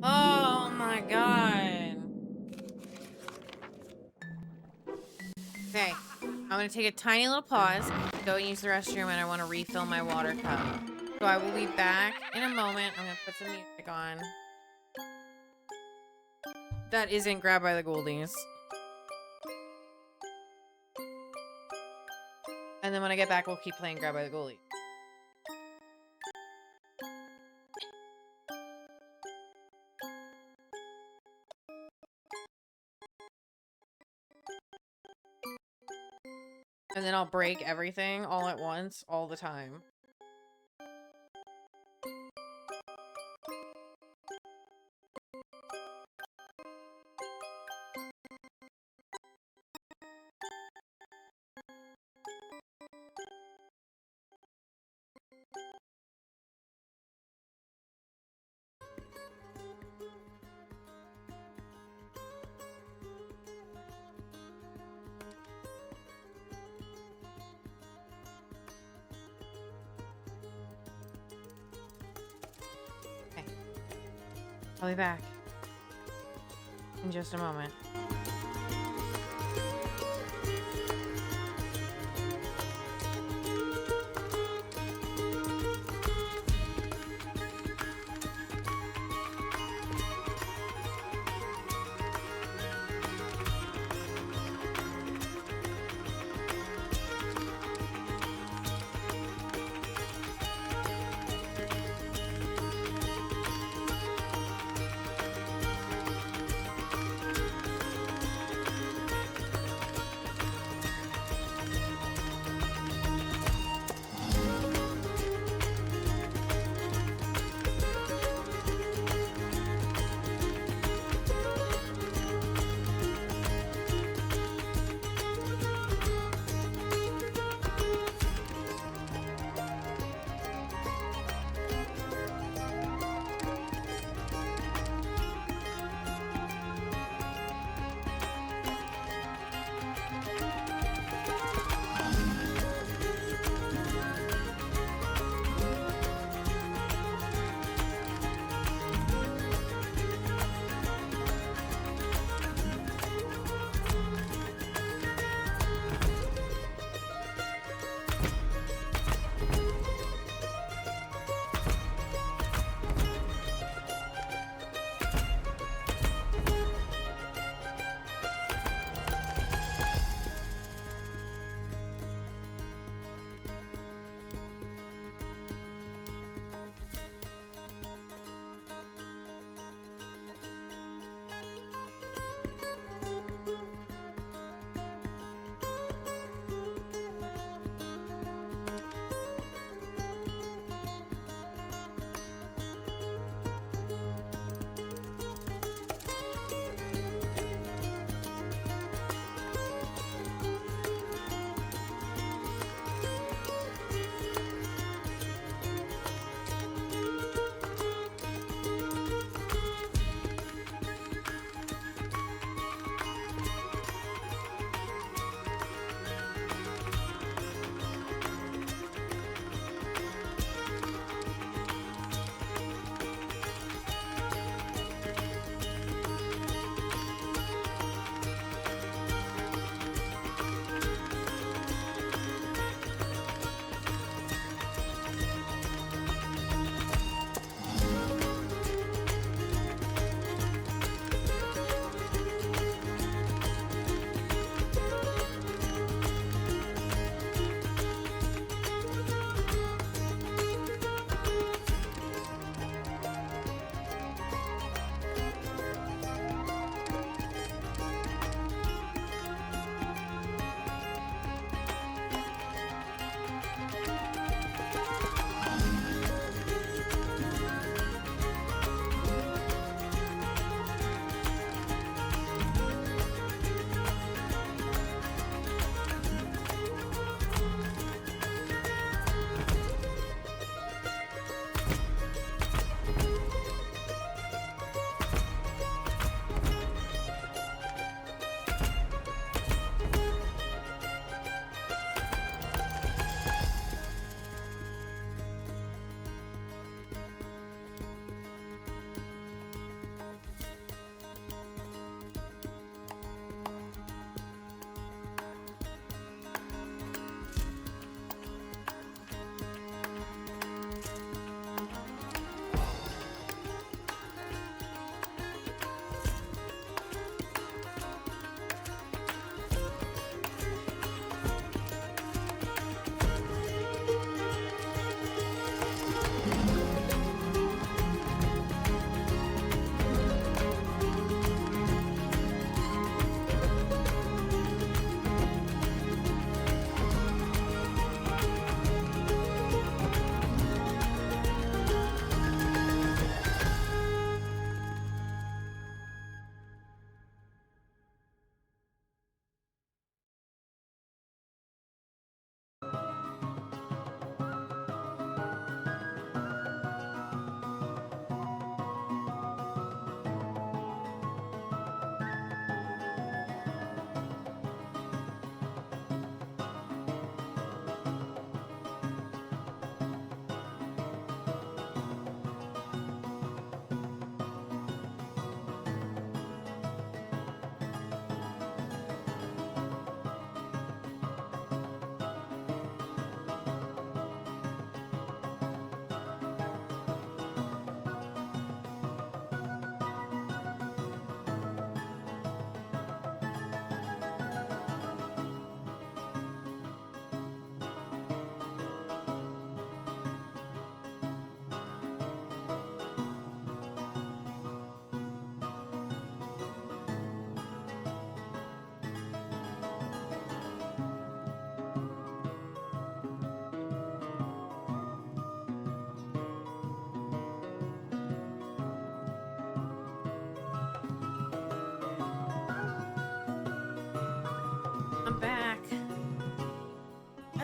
Oh my god. Okay, I'm gonna take a tiny little pause, go use the restroom, and I want to refill my water cup. So I will be back in a moment. I'm gonna put some music on. That isn't Grabbed by the Ghoulies. And then when I get back, we'll keep playing Grabbed by the Ghoulies. And then I'll break everything all at once, all the time. I'll be back in just a moment.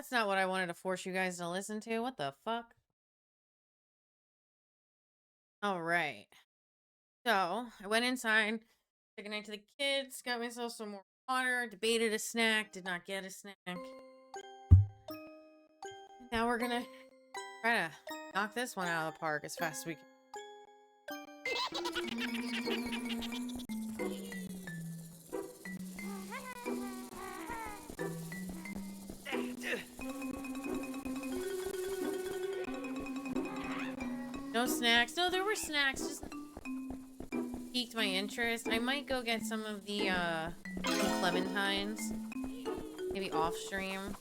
That's not what I wanted to force you guys to listen to. What the fuck? All right. So I went inside, said goodnight to the kids, got myself some more water, debated a snack, did not get a snack. Now we're gonna try to knock this one out of the park as fast as we can. No snacks. No, there were snacks. Just piqued my interest. I might go get some of the clementines. Maybe off stream.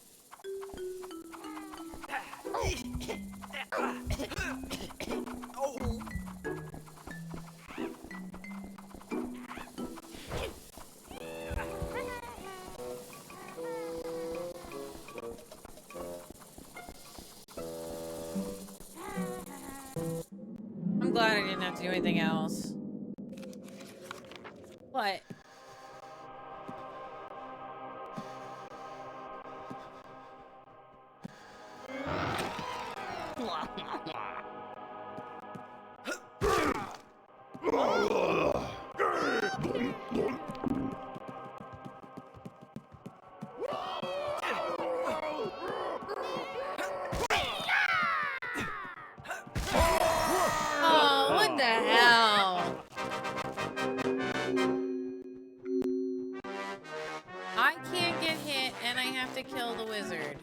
I'm glad I didn't have to do anything else. What? Oh, what the hell? I can't get hit and I have to kill the wizard.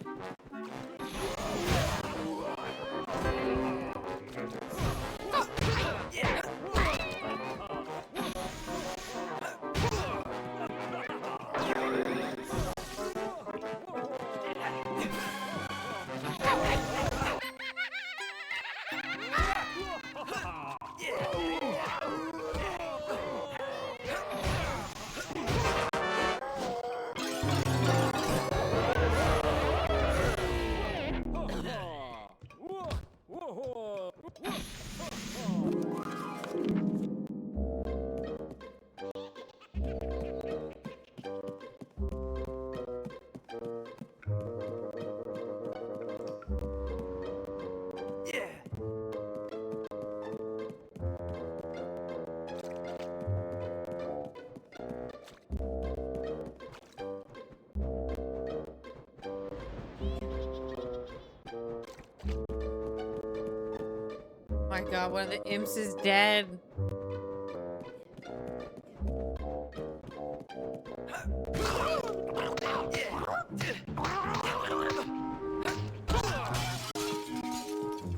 My god, one of the imps is dead.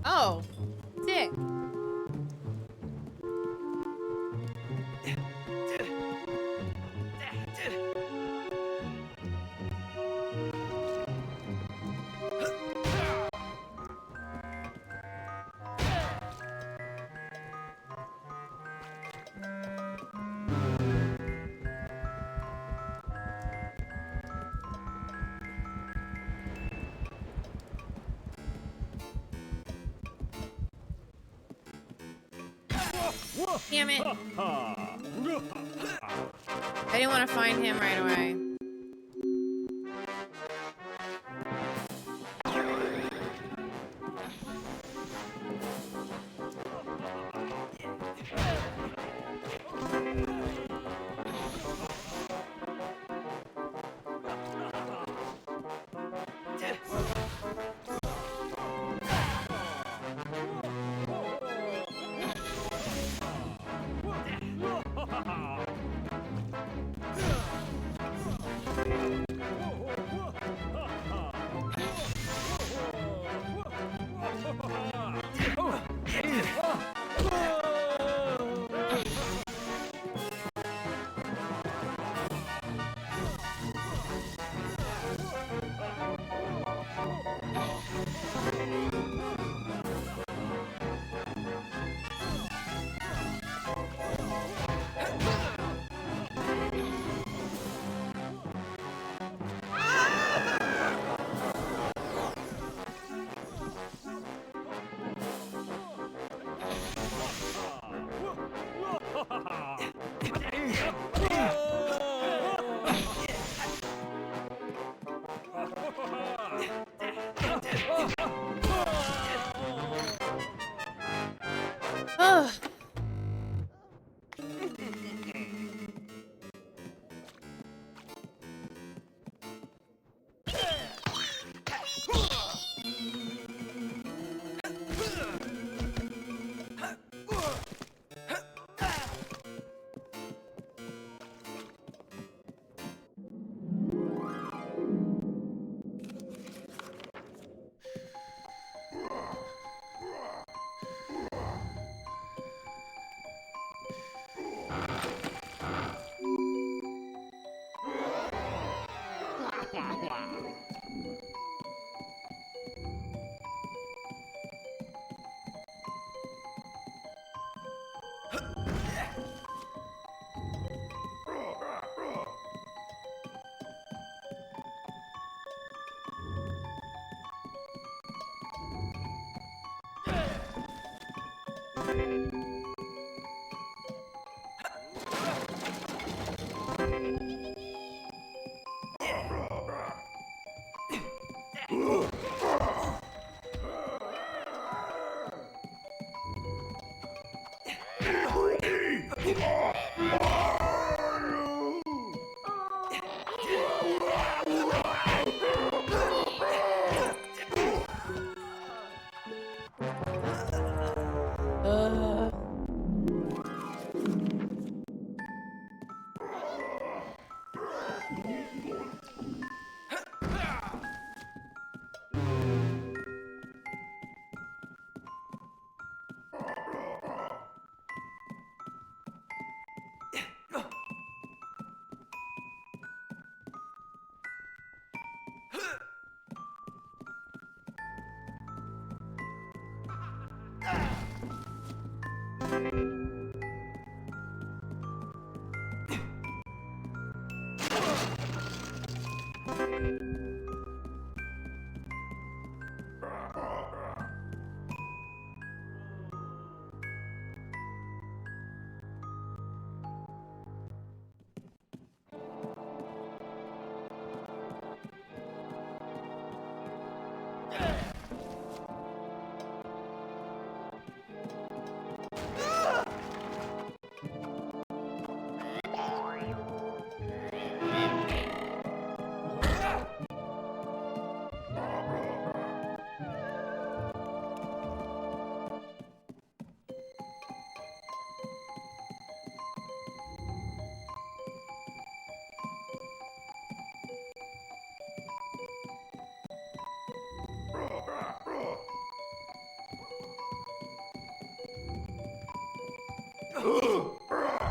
Oh, sick. Damn it. I didn't want to find him right away.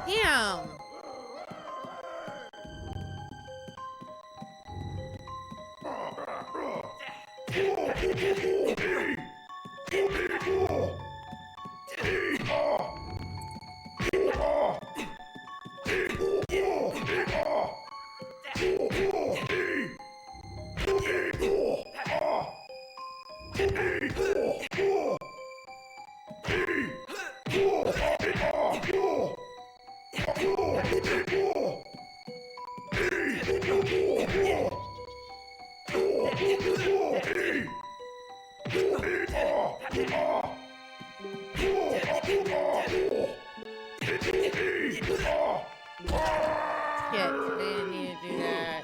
Damn. Shit, they didn't need to do that.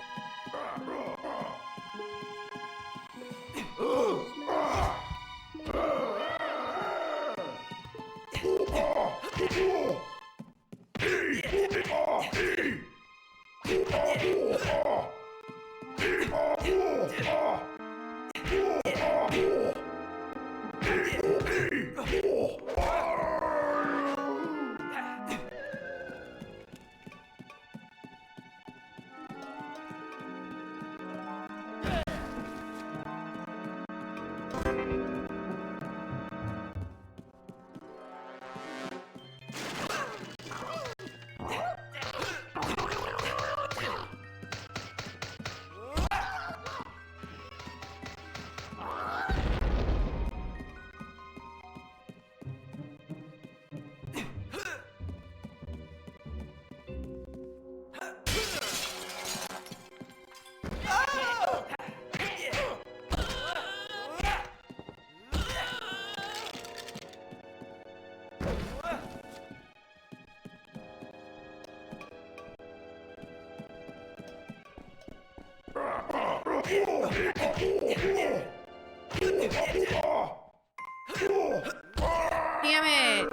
Damn it!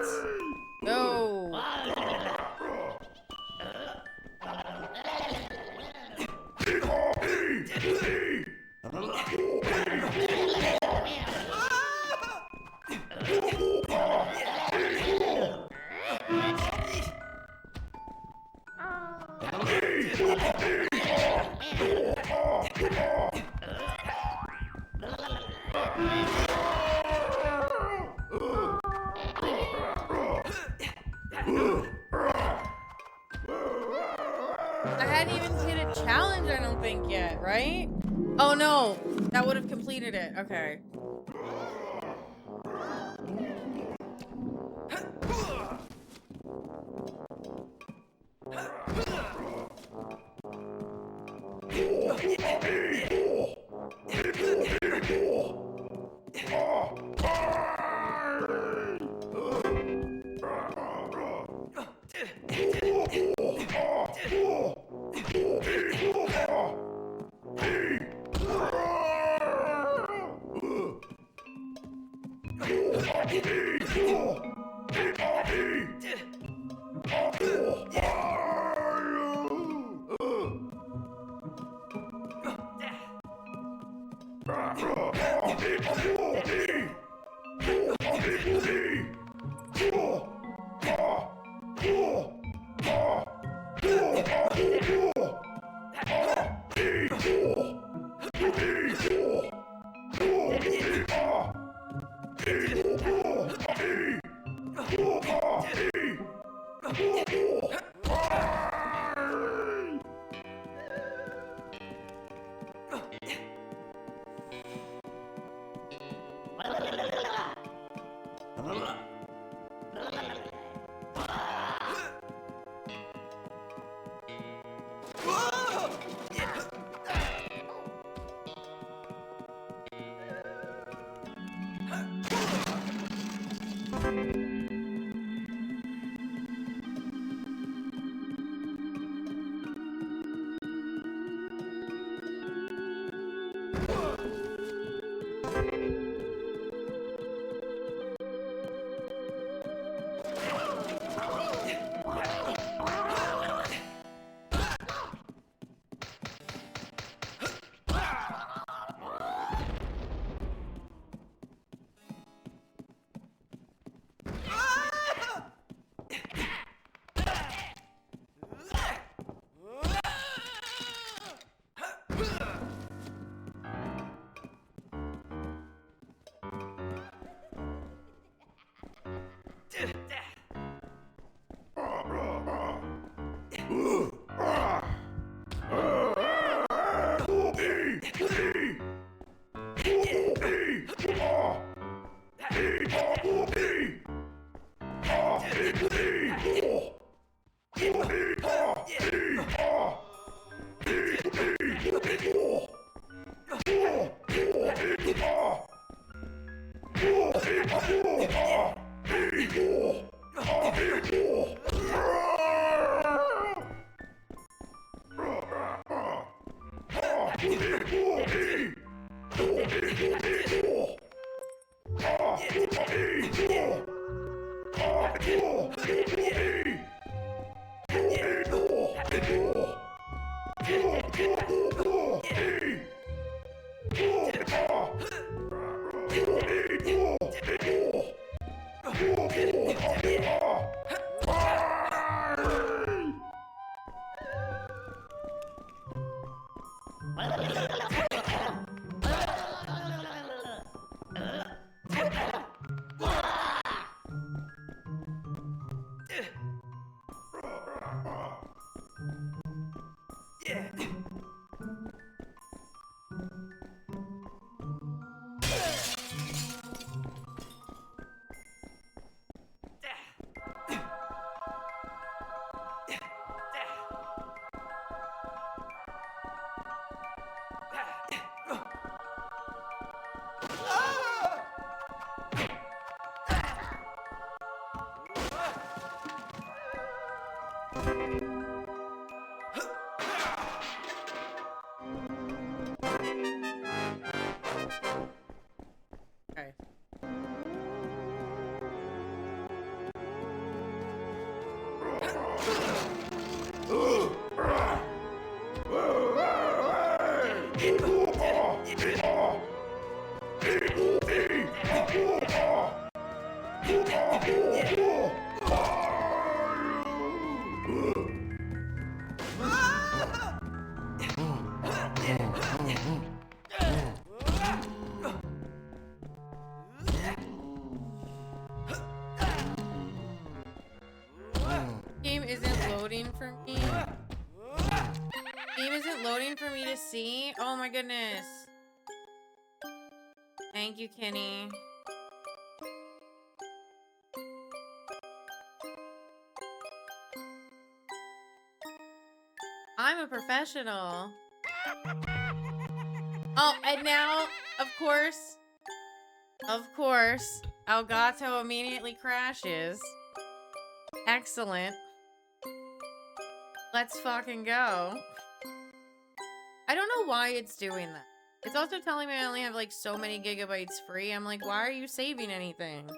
No. I hadn't even hit a challenge, I don't think, yet, right? Oh no, that would have completed it. Okay. Okay. Game isn't loading for me. Game isn't loading for me to see. Oh my goodness. Thank you, Kenny. I'm a professional. Oh, and now, of course, Elgato immediately crashes. Excellent. Let's fucking go. I don't know why it's doing that. It's also telling me I only have like so many gigabytes free. I'm like, why are you saving anything?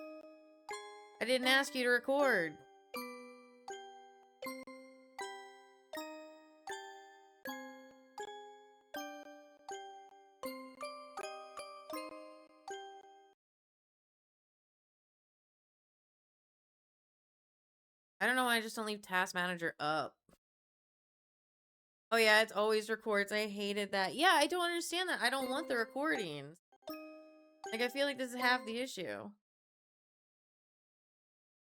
I didn't ask you to record. I don't know why I just don't leave Task Manager up. Oh yeah, it's always records. I hated that. Yeah, I don't understand that. I don't want the recordings. Like, I feel like this is half the issue.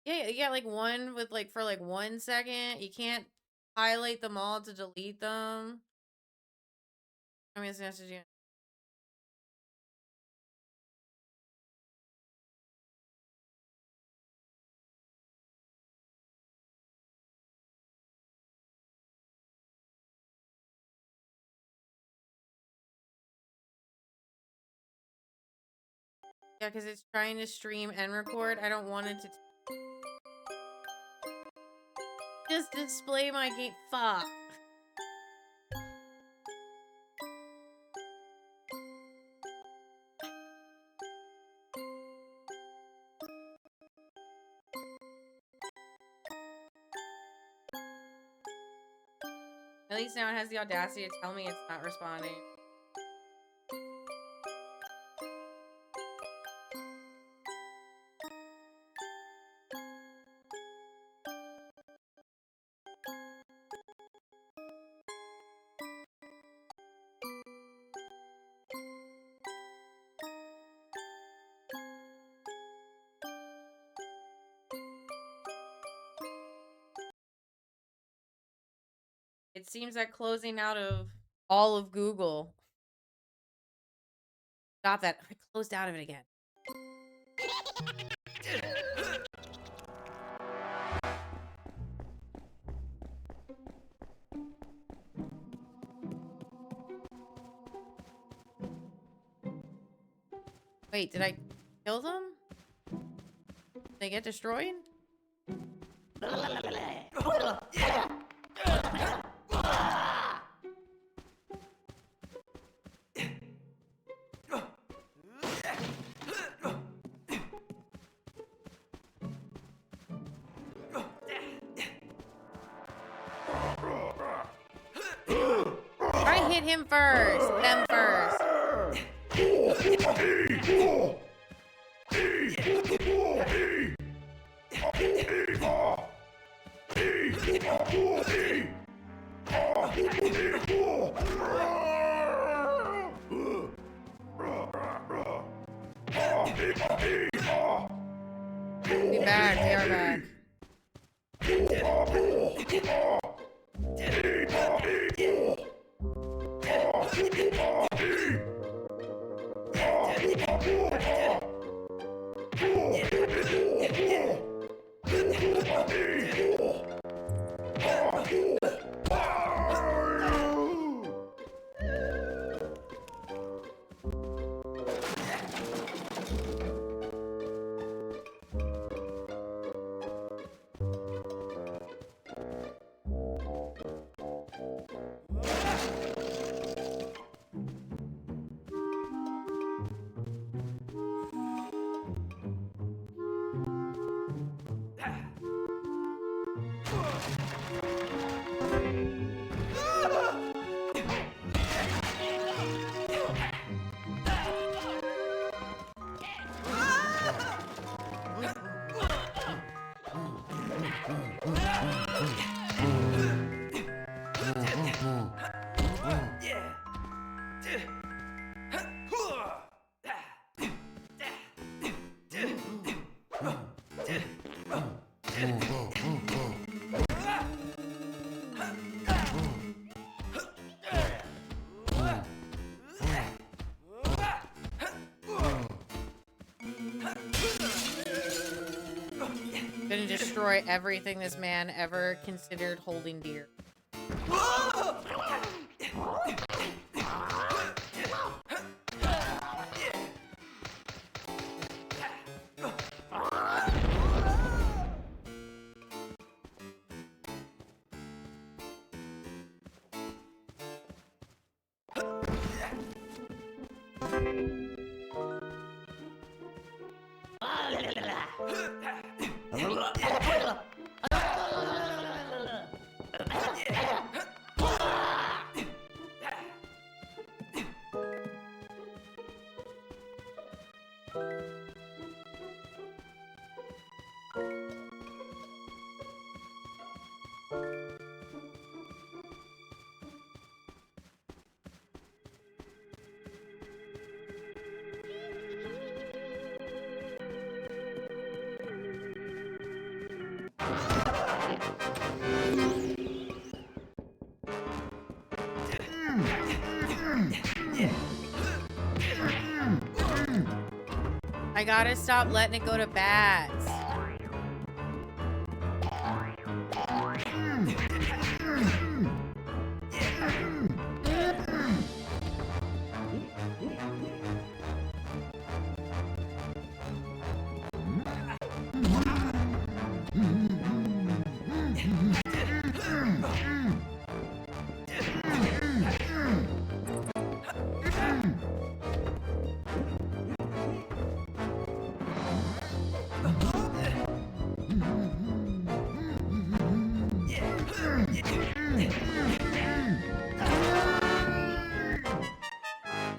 Yeah, you got like one with like for like 1 second. You can't highlight them all to delete them. I mean, it's has to do. Yeah, because it's trying to stream and record. I don't want it to just display my game. Fuck. At least now it has the audacity to tell me it's not responding. It seems that closing out of all of Google. Stop that. I closed out of it again. Wait, did I kill them? Did they get destroyed? I hit him first. Them first. Be back. They are back. Gonna destroy everything this man ever considered holding dear. I gotta stop letting it go to bats.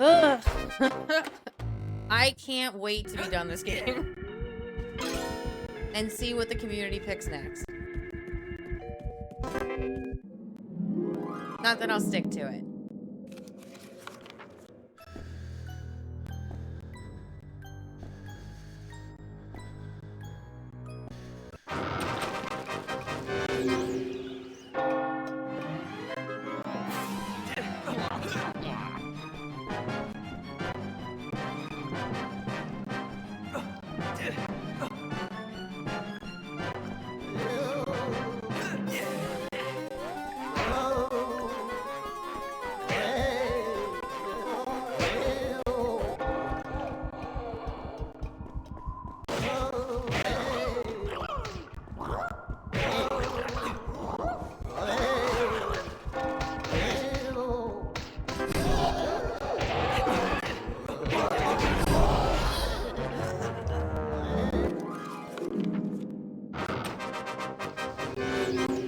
Ugh. I can't wait to be done this game and see what the community picks next. Not that I'll stick to it.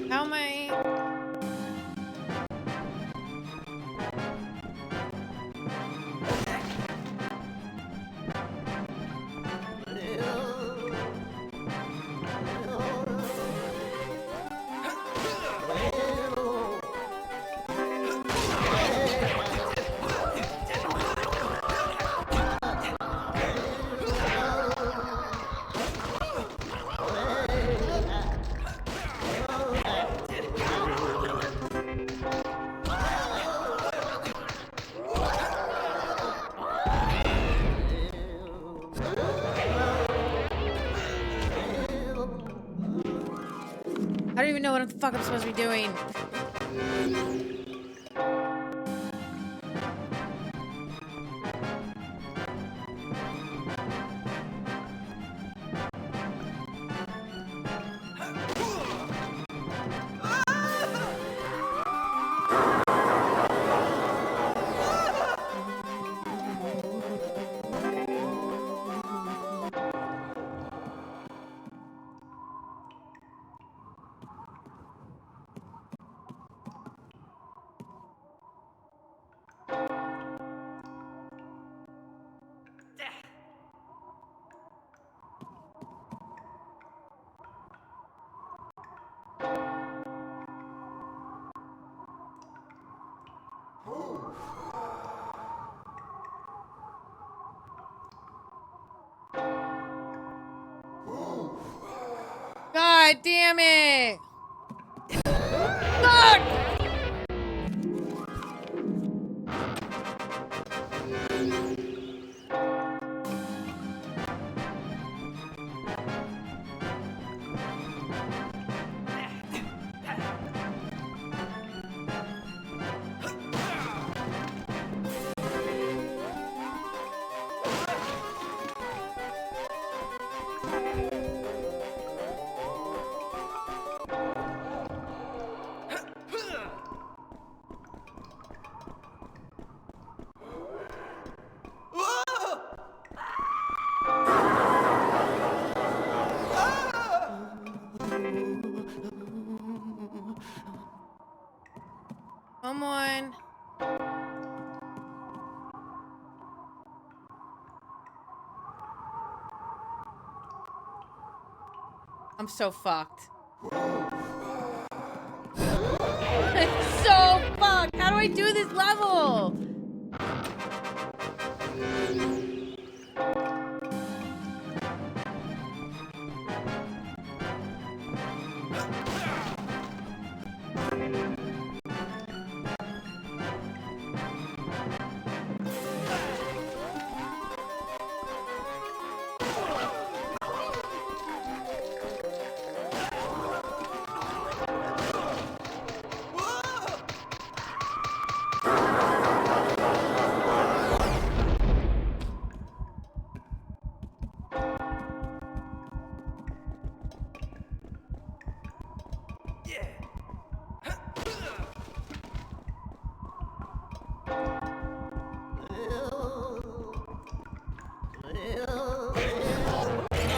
How am I? I don't even know what the fuck I'm supposed to be doing. God damn it! Fuck! Come on. I'm so fucked. I'm so fucked. How do I do this level?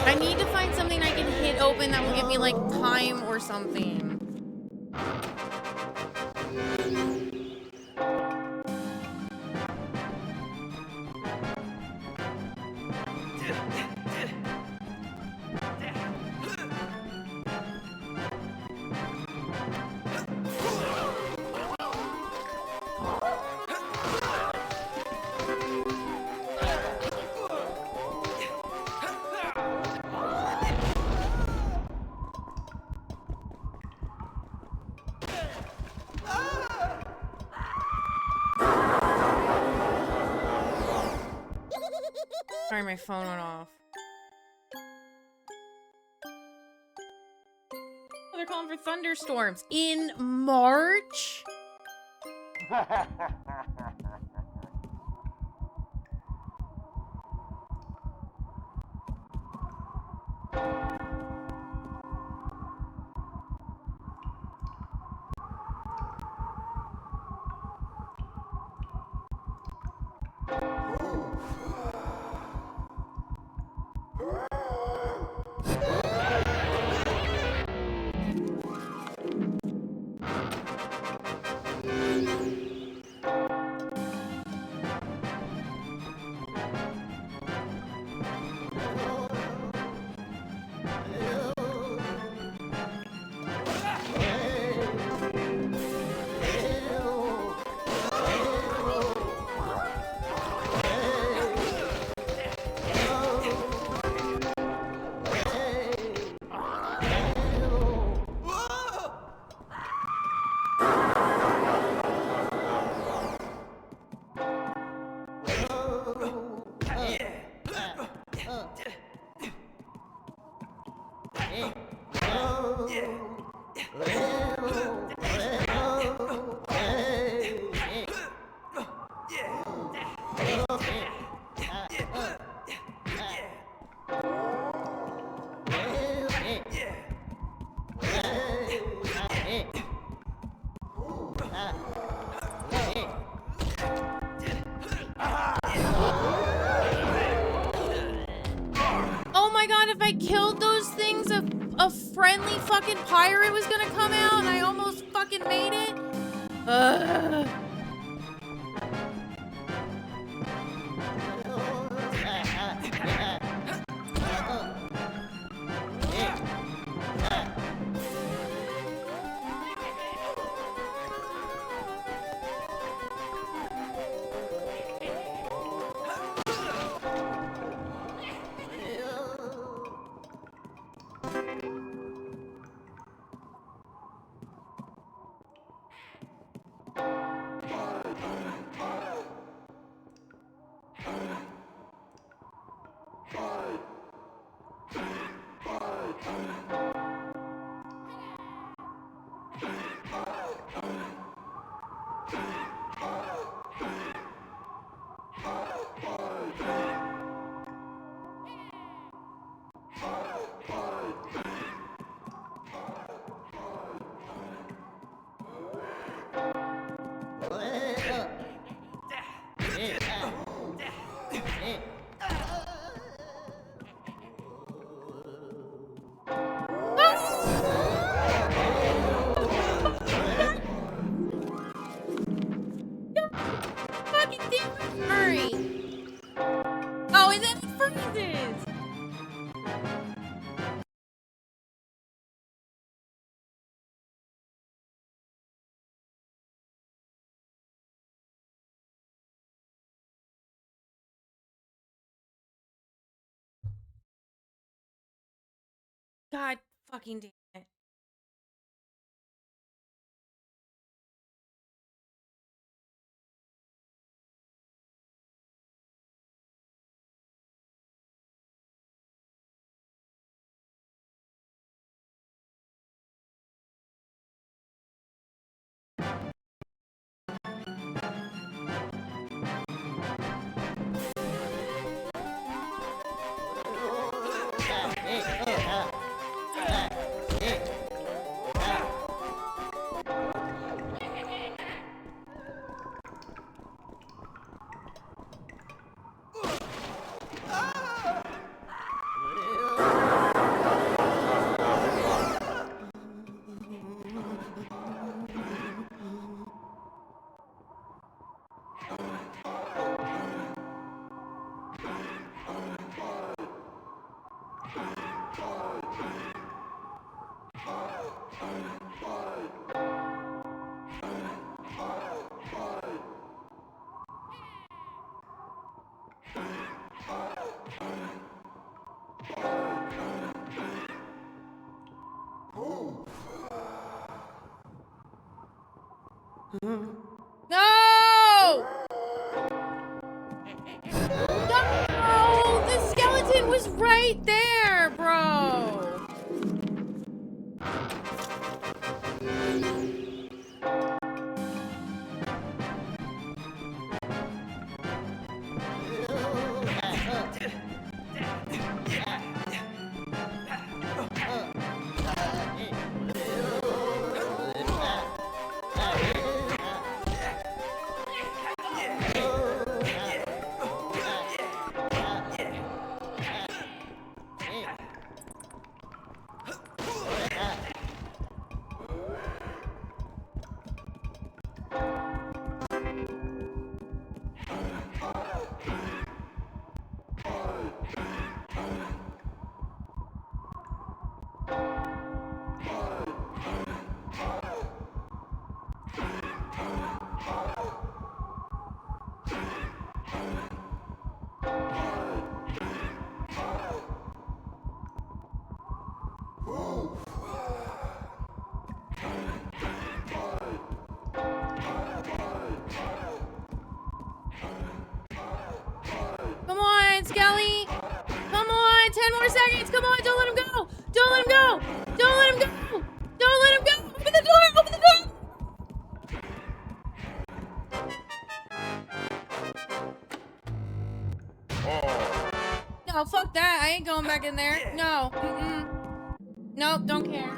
I need to find something I can hit open that will give me like time or something. Sorry, my phone went off. Oh, they're calling for thunderstorms in March? Oh my god, if I killed those things, a friendly fucking pirate was gonna come out and I almost fucking made it? Ugh. Jesus! God fucking damn it. No! No! The skeleton was right there, bro! Come on, Skelly! Come on! 10 more seconds! Come on! Don't let him go! Don't let him go! Don't let him go! Don't let him go! Open the door! Open the door! No, fuck that. I ain't going back in there. No. Nope, don't care.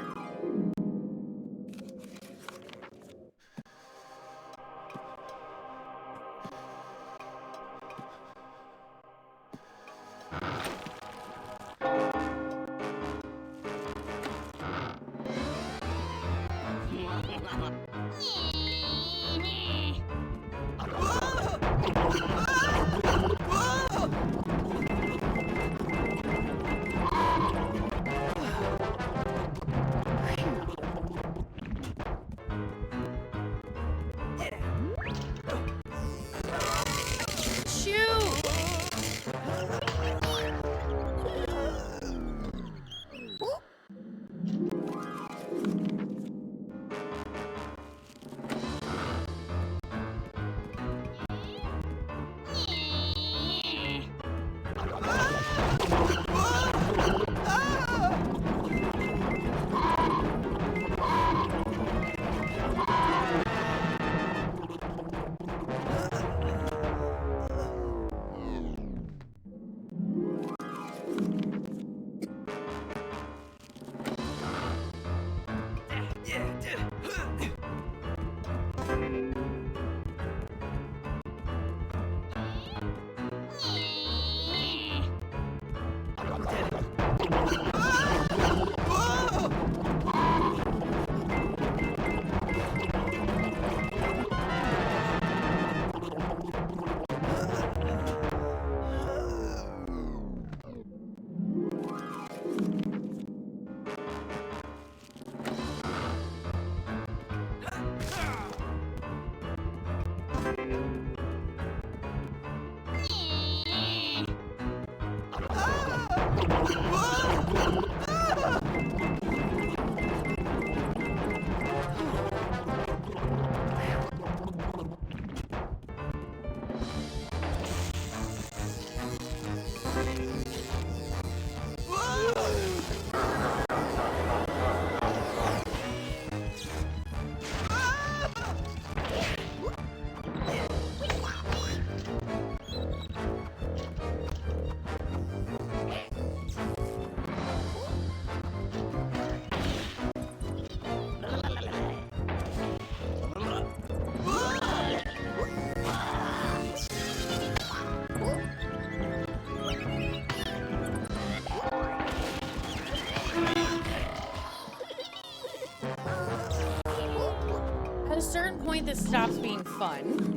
stops being fun.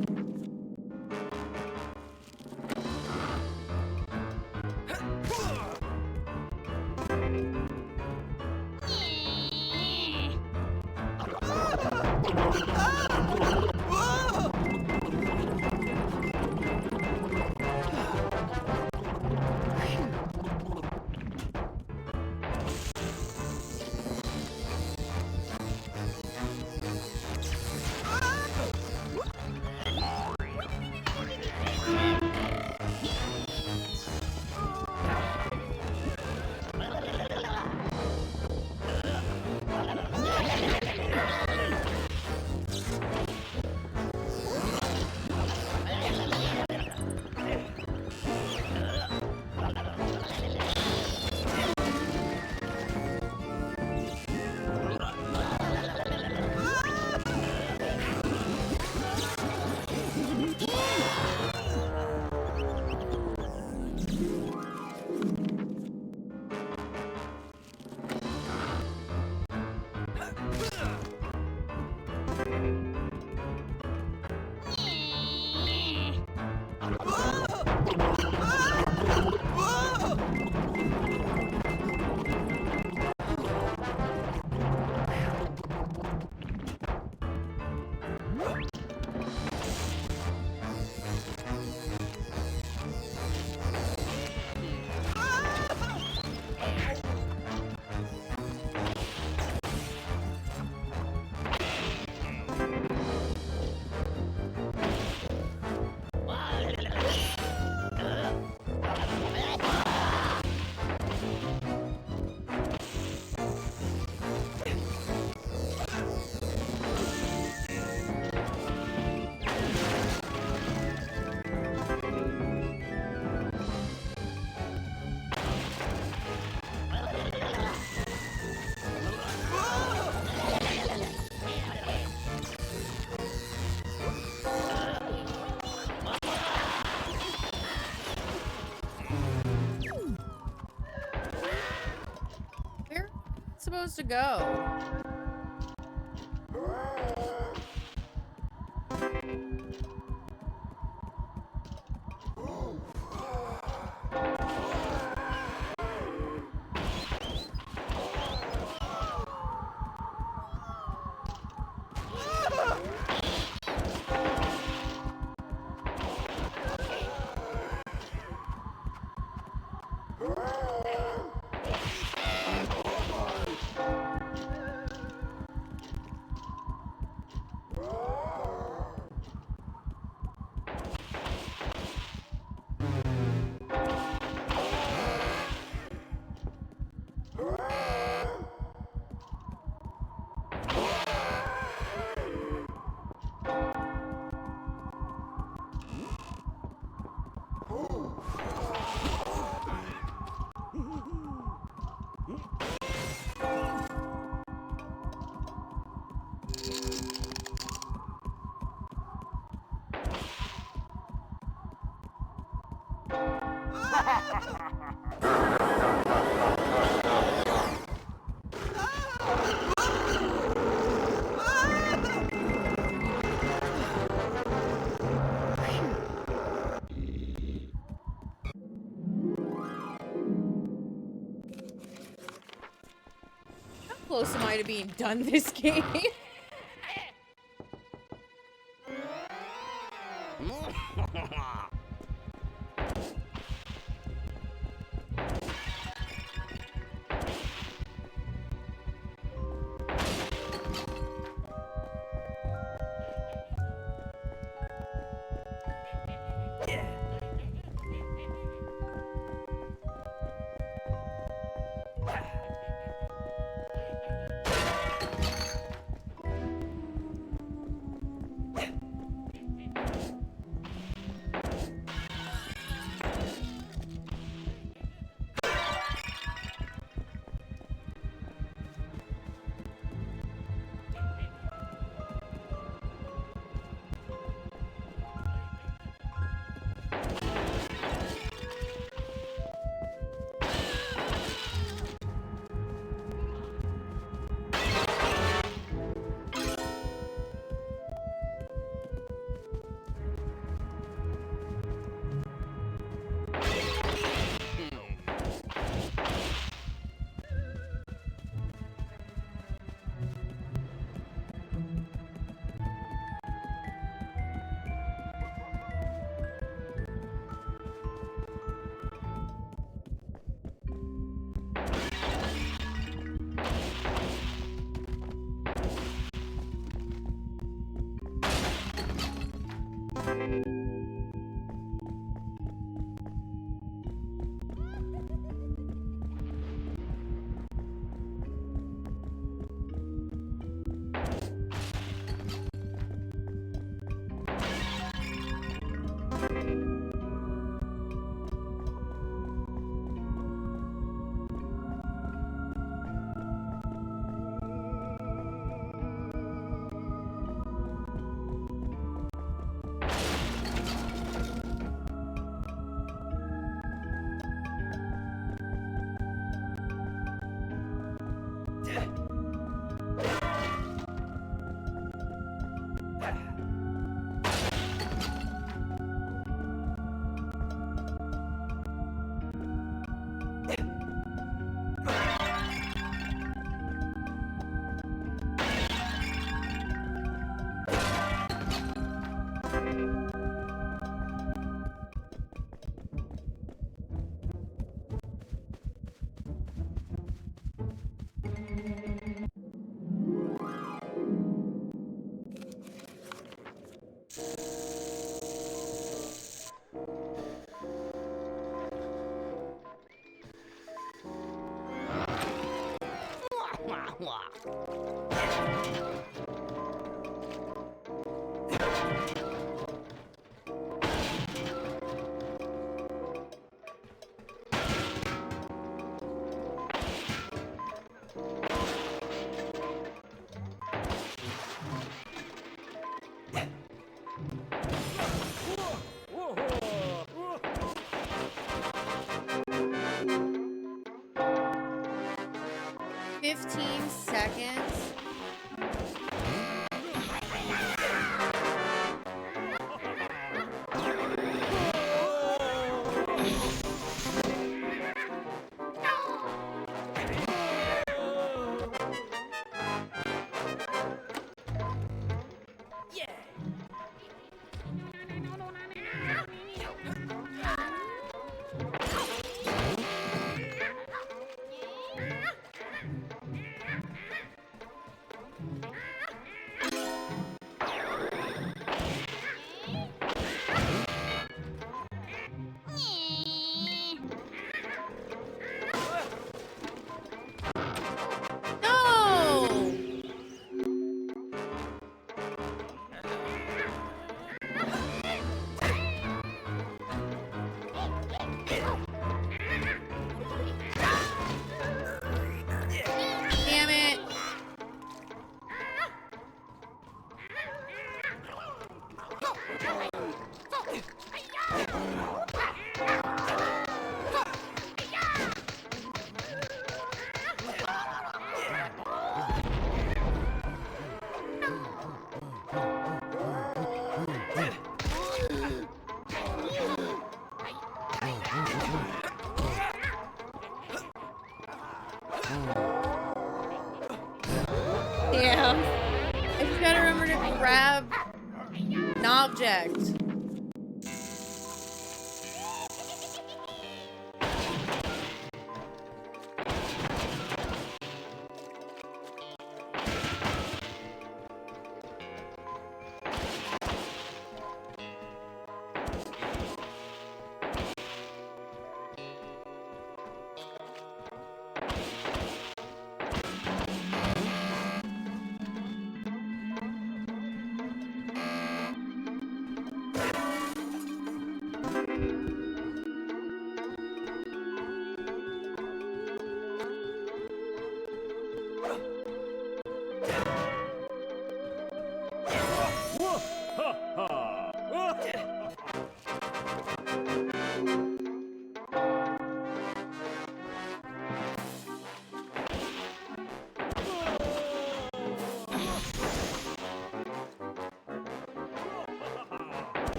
Where it's supposed to go? How close am I to being done this game? "15 seconds." No! Damn it. Damn. I just gotta remember to grab an object.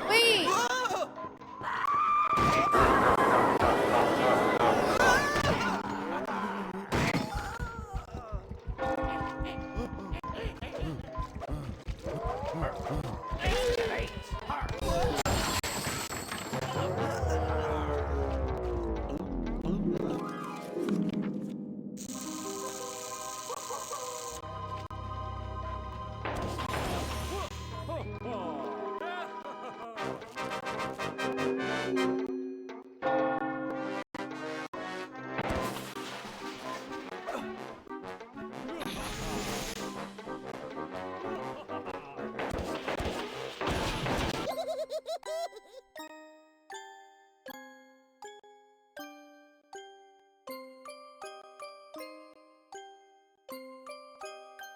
Wait!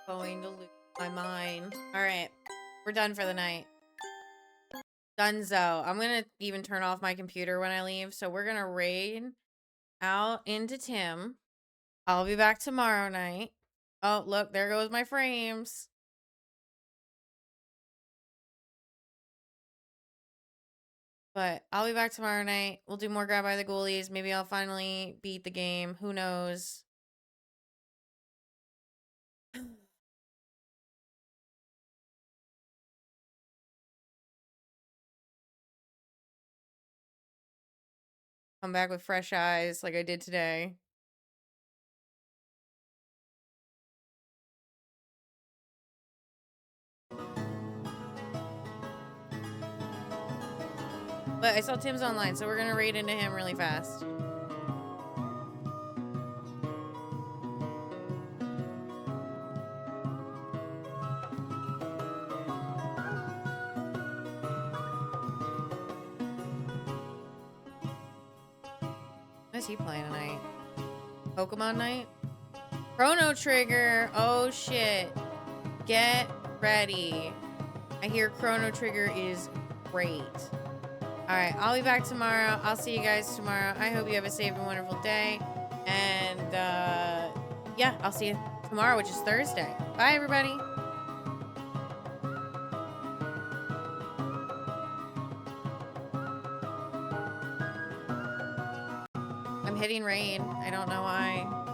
Going to lose my mind. All right, we're done for the night. Dunzo. I'm gonna even turn off my computer when I leave. So we're gonna raid out into Tim. I'll be back tomorrow night. Oh, look, there goes my frames. But I'll be back tomorrow night. We'll do more Grab by the Ghoulies. Maybe I'll finally beat the game. Who knows? Come back with fresh eyes like I did today. But I saw Tim's online, so we're gonna raid into him really fast. What is he playing tonight? Pokemon night? Chrono Trigger! Oh shit. Get ready. I hear Chrono Trigger is great. Alright, I'll be back tomorrow. I'll see you guys tomorrow. I hope you have a safe and wonderful day. And, yeah, I'll see you tomorrow, which is Thursday. Bye, everybody. I'm hitting raid. I don't know why.